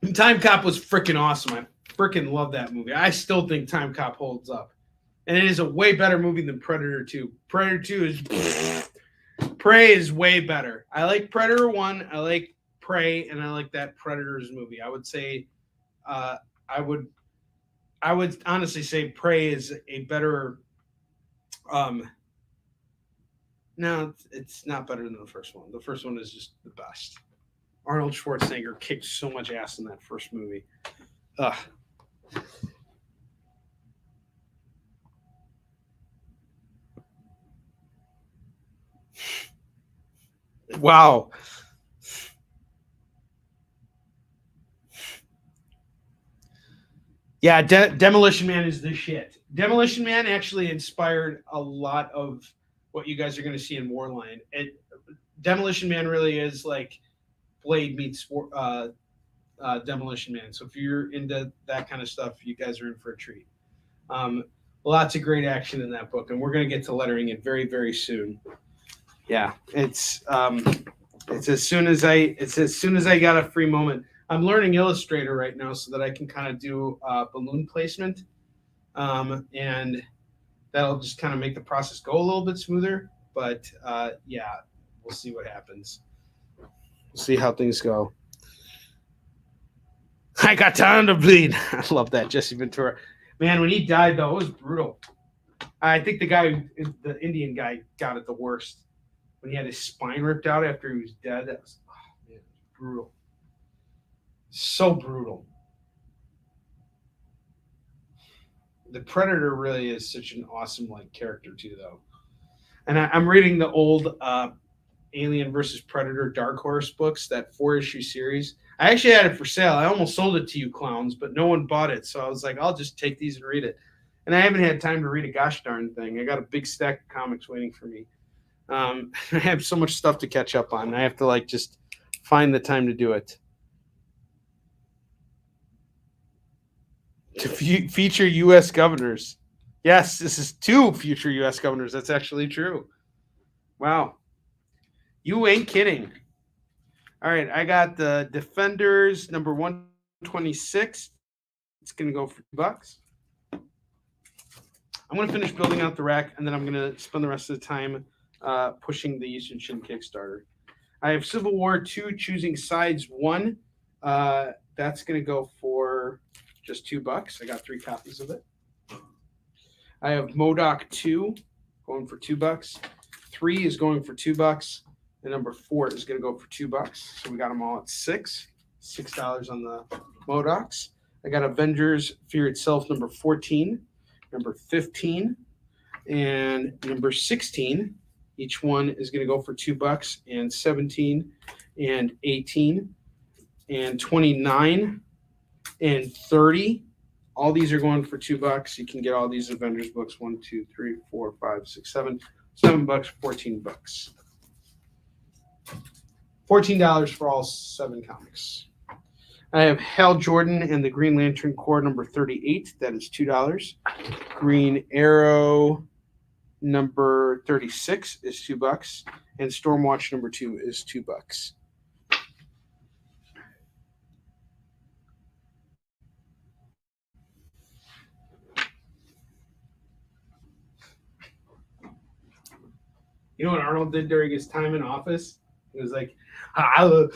And Time Cop was freaking awesome. I freaking love that movie. I still think Time Cop holds up. And it is a way better movie than Predator 2. Predator 2 is... Prey is way better. I like Predator 1. I like Prey, and I like that Predators movie. I would say I would honestly say Prey is a better no, it's not better than the first one. The first one is just the best. Arnold Schwarzenegger kicked so much ass in that first movie. Ugh. Wow. Yeah, Demolition Man is the shit. Demolition Man actually inspired a lot of what you guys are going to see in Warline. Demolition Man really is like Blade meets Demolition Man. So if you're into that kind of stuff, you guys are in for a treat. Lots of great action in that book, and we're going to get to lettering it very, very soon. Yeah, it's as soon as I got a free moment. I'm learning Illustrator right now so that I can kind of do balloon placement, and that'll just kind of make the process go a little bit smoother. But yeah, we'll see what happens. We'll see how things go. I got time to bleed. I love that, Jesse Ventura. Man, when he died though, it was brutal. I think the Indian guy, got it the worst. When he had his spine ripped out after he was dead, that was brutal. So brutal. The Predator really is such an awesome character too, though. And I'm reading the old Alien versus Predator Dark Horse books, that 4-issue series. I actually had it for sale. I almost sold it to you clowns, but no one bought it. So I was like, I'll just take these and read it. And I haven't had time to read a gosh darn thing. I got a big stack of comics waiting for me. I have so much stuff to catch up on. I have to just find the time to do it. To feature U.S. governors. Yes, this is 2 future U.S. governors. That's actually true. Wow. You ain't kidding. All right, I got the Defenders number 126. It's going to go for $2. I'm going to finish building out the rack, and then I'm going to spend the rest of the time pushing the Eastern Shin Kickstarter. I have Civil War 2 Choosing Sides 1. That's going to go for just $2. I got 3 copies of it. I have MODOK 2 going for $2. 3 is going for $2. And number 4 is going to go for $2. So we got them all at $6 on the MODOKs. I got Avengers Fear Itself number 14, number 15, and number 16. Each one is going to go for $2, and 17, and 18, and 29, and 30. All these are going for $2. You can get all these Avengers books: 1, 2, 3, 4, 5, 6, 7, $7, $14. $14 for all 7 comics. I have Hal Jordan and the Green Lantern Corps number 38. That is $2. Green Arrow number 36 is $2. And Stormwatch number 2 is $2. You know what Arnold did during his time in office? It was like, and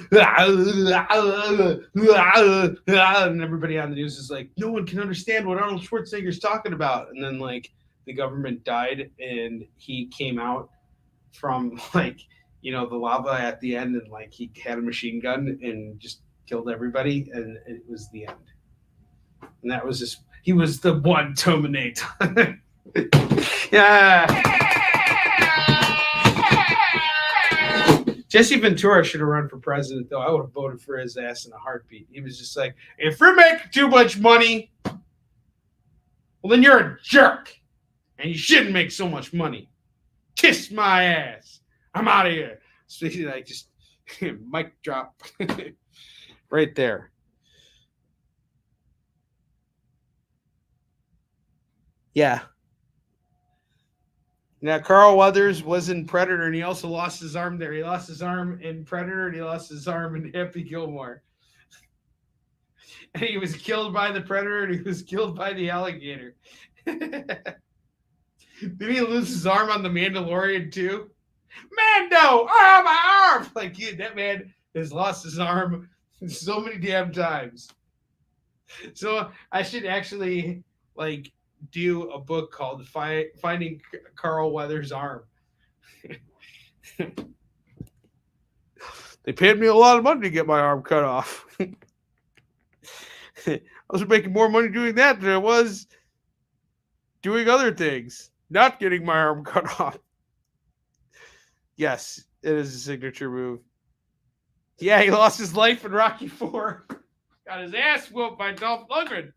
everybody on the news is like, no one can understand what Arnold Schwarzenegger's talking about. And then the government died, and he came out from the lava at the end, and he had a machine gun and just killed everybody, and it was the end. And that was he was the one Terminator. Yeah. Jesse Ventura should have run for president, though. I would have voted for his ass in a heartbeat. He was just like, if you're making too much money, well, then you're a jerk. And you shouldn't make so much money. Kiss my ass. I'm out of here. So just mic drop right there. Yeah. Now, Carl Weathers was in Predator, and he also lost his arm there. He lost his arm in Predator, and he lost his arm in Happy Gilmore. And he was killed by the Predator, and he was killed by the alligator. Did he lose his arm on The Mandalorian, too? Mando! My arm! That man has lost his arm so many damn times. So I should actually, do a book called Finding Carl Weathers' Arm. They paid me a lot of money to get my arm cut off. I was making more money doing that than I was doing other things, not getting my arm cut off. Yes, it is a signature move. Yeah, he lost his life in Rocky IV. Got his ass whooped by Dolph Lundgren.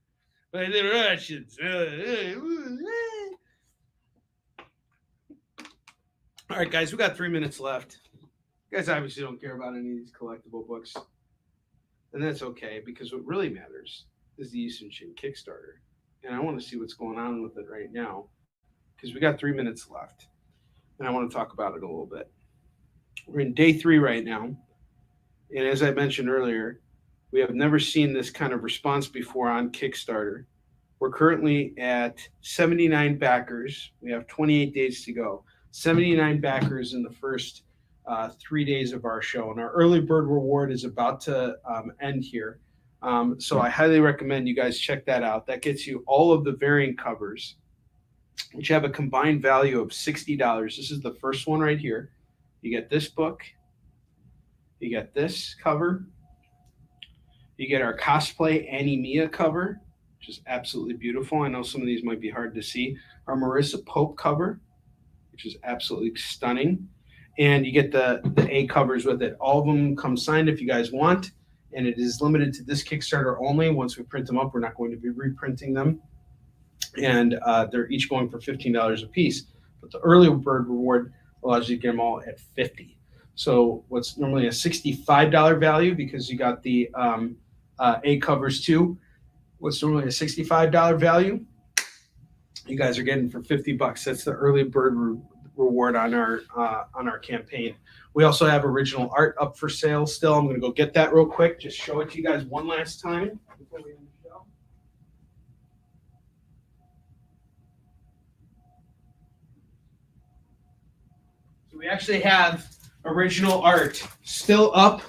By the Russians. All right, guys, we got 3 minutes left. You guys obviously don't care about any of these collectible books. And that's okay, because what really matters is the Eastern Shin Kickstarter. And I want to see what's going on with it right now, because we got 3 minutes left. And I want to talk about it a little bit. We're in day 3 right now. And as I mentioned earlier, we have never seen this kind of response before on Kickstarter. We're currently at 79 backers. We have 28 days to go. 79 backers in the first 3 days of our show. And our early bird reward is about to end here. So I highly recommend you guys check that out. That gets you all of the variant covers, which have a combined value of $60. This is the first one right here. You get this book. You get this cover. You get our cosplay Annie Mia cover, which is absolutely beautiful. I know some of these might be hard to see. Our Marissa Pope cover, which is absolutely stunning. And you get the A covers with it. All of them come signed if you guys want. And it is limited to this Kickstarter only. Once we print them up, we're not going to be reprinting them. And they're each going for $15 a piece. But the early bird reward allows you to get them all at $50. So what's normally a $65 value, because you got the A covers too, what's normally a $65 value, you guys are getting for $50. That's the early bird reward on our campaign. We also have original art up for sale still. I'm going to go get that real quick. Just show it to you guys one last time before we end the show. So we actually have original art still up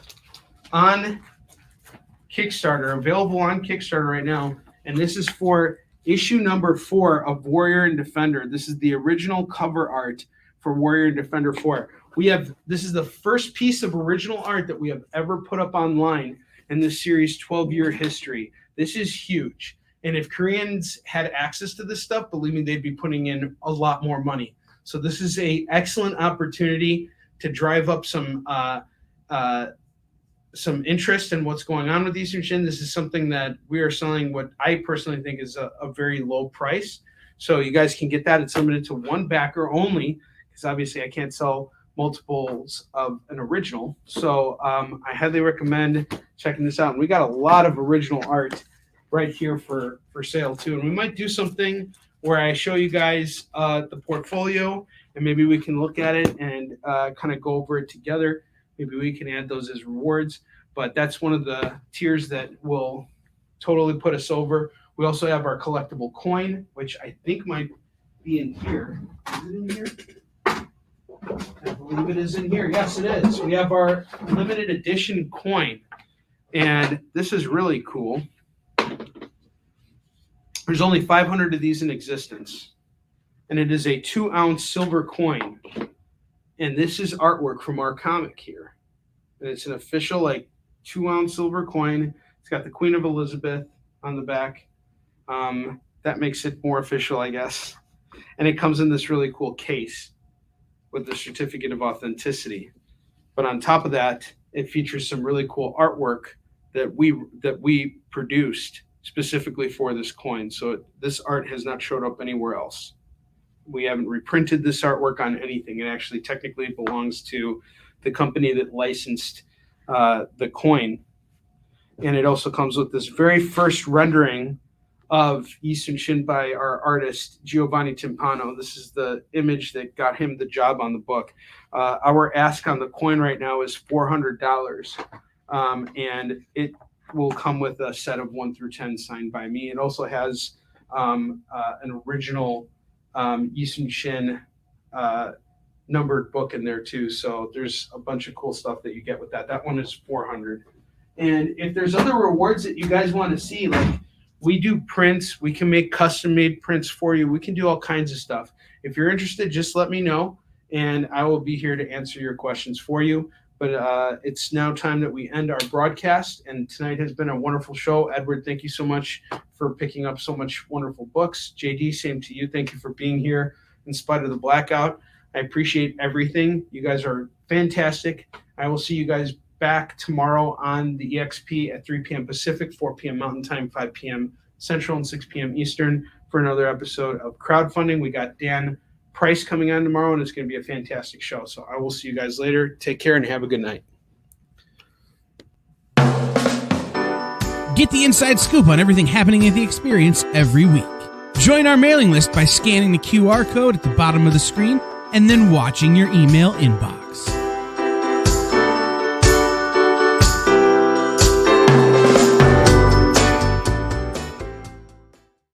on Kickstarter, available on Kickstarter right now. And this is for issue number 4 of Warrior and Defender. This is the original cover art for Warrior and Defender 4. This is the first piece of original art that we have ever put up online in this series' 12-year history. This is huge. And if Koreans had access to this stuff, believe me, they'd be putting in a lot more money. So this is an excellent opportunity to drive up some interest in what's going on with Eastern Shin. This is something that we are selling what I personally think is a very low price. So you guys can get that. It's limited to one backer only, because obviously I can't sell multiples of an original. So I highly recommend checking this out. And we got a lot of original art right here for sale too. And we might do something where I show you guys the portfolio, and maybe we can look at it and kind of go over it together. Maybe we can add those as rewards, but that's one of the tiers that will totally put us over. We also have our collectible coin, which I think might be in here. Is it in here? I believe it is in here. Yes, it is. We have our limited edition coin, and this is really cool. There's only 500 of these in existence, and it is a 2-ounce silver coin. And this is artwork from our comic here. And it's an official 2-ounce silver coin. It's got the Queen of Elizabeth on the back. That makes it more official, I guess. And it comes in this really cool case with the certificate of authenticity. But on top of that, it features some really cool artwork that we produced specifically for this coin. So this art has not showed up anywhere else. We haven't reprinted this artwork on anything. It actually technically belongs to the company that licensed the coin. And it also comes with this very first rendering of Eastern Shin by our artist, Giovanni Timpano. This is the image that got him the job on the book. Our ask on the coin right now is $400. And it will come with a set of 1 through 10 signed by me. It also has an original Eastern Shin numbered book in there too. So there's a bunch of cool stuff that you get with that. That one is $400. And if there's other rewards that you guys want to see, like we do prints, we can make custom made prints for you. We can do all kinds of stuff. If you're interested, just let me know and I will be here to answer your questions for you. But it's now time that we end our broadcast. And tonight has been a wonderful show. Edward, thank you so much for picking up so much wonderful books. JD, same to you. Thank you for being here in spite of the blackout. I appreciate everything. You guys are fantastic. I will see you guys back tomorrow on the EXP at 3 p.m. Pacific, 4 p.m. Mountain Time, 5 p.m. Central, and 6 p.m. Eastern for another episode of crowdfunding. We got Dan Price coming on tomorrow, and it's going to be a fantastic show. So I will see you guys later. Take care and have a good night. Get the inside scoop on everything happening at the experience every week. Join our mailing list by scanning the QR code at the bottom of the screen and then watching your email inbox.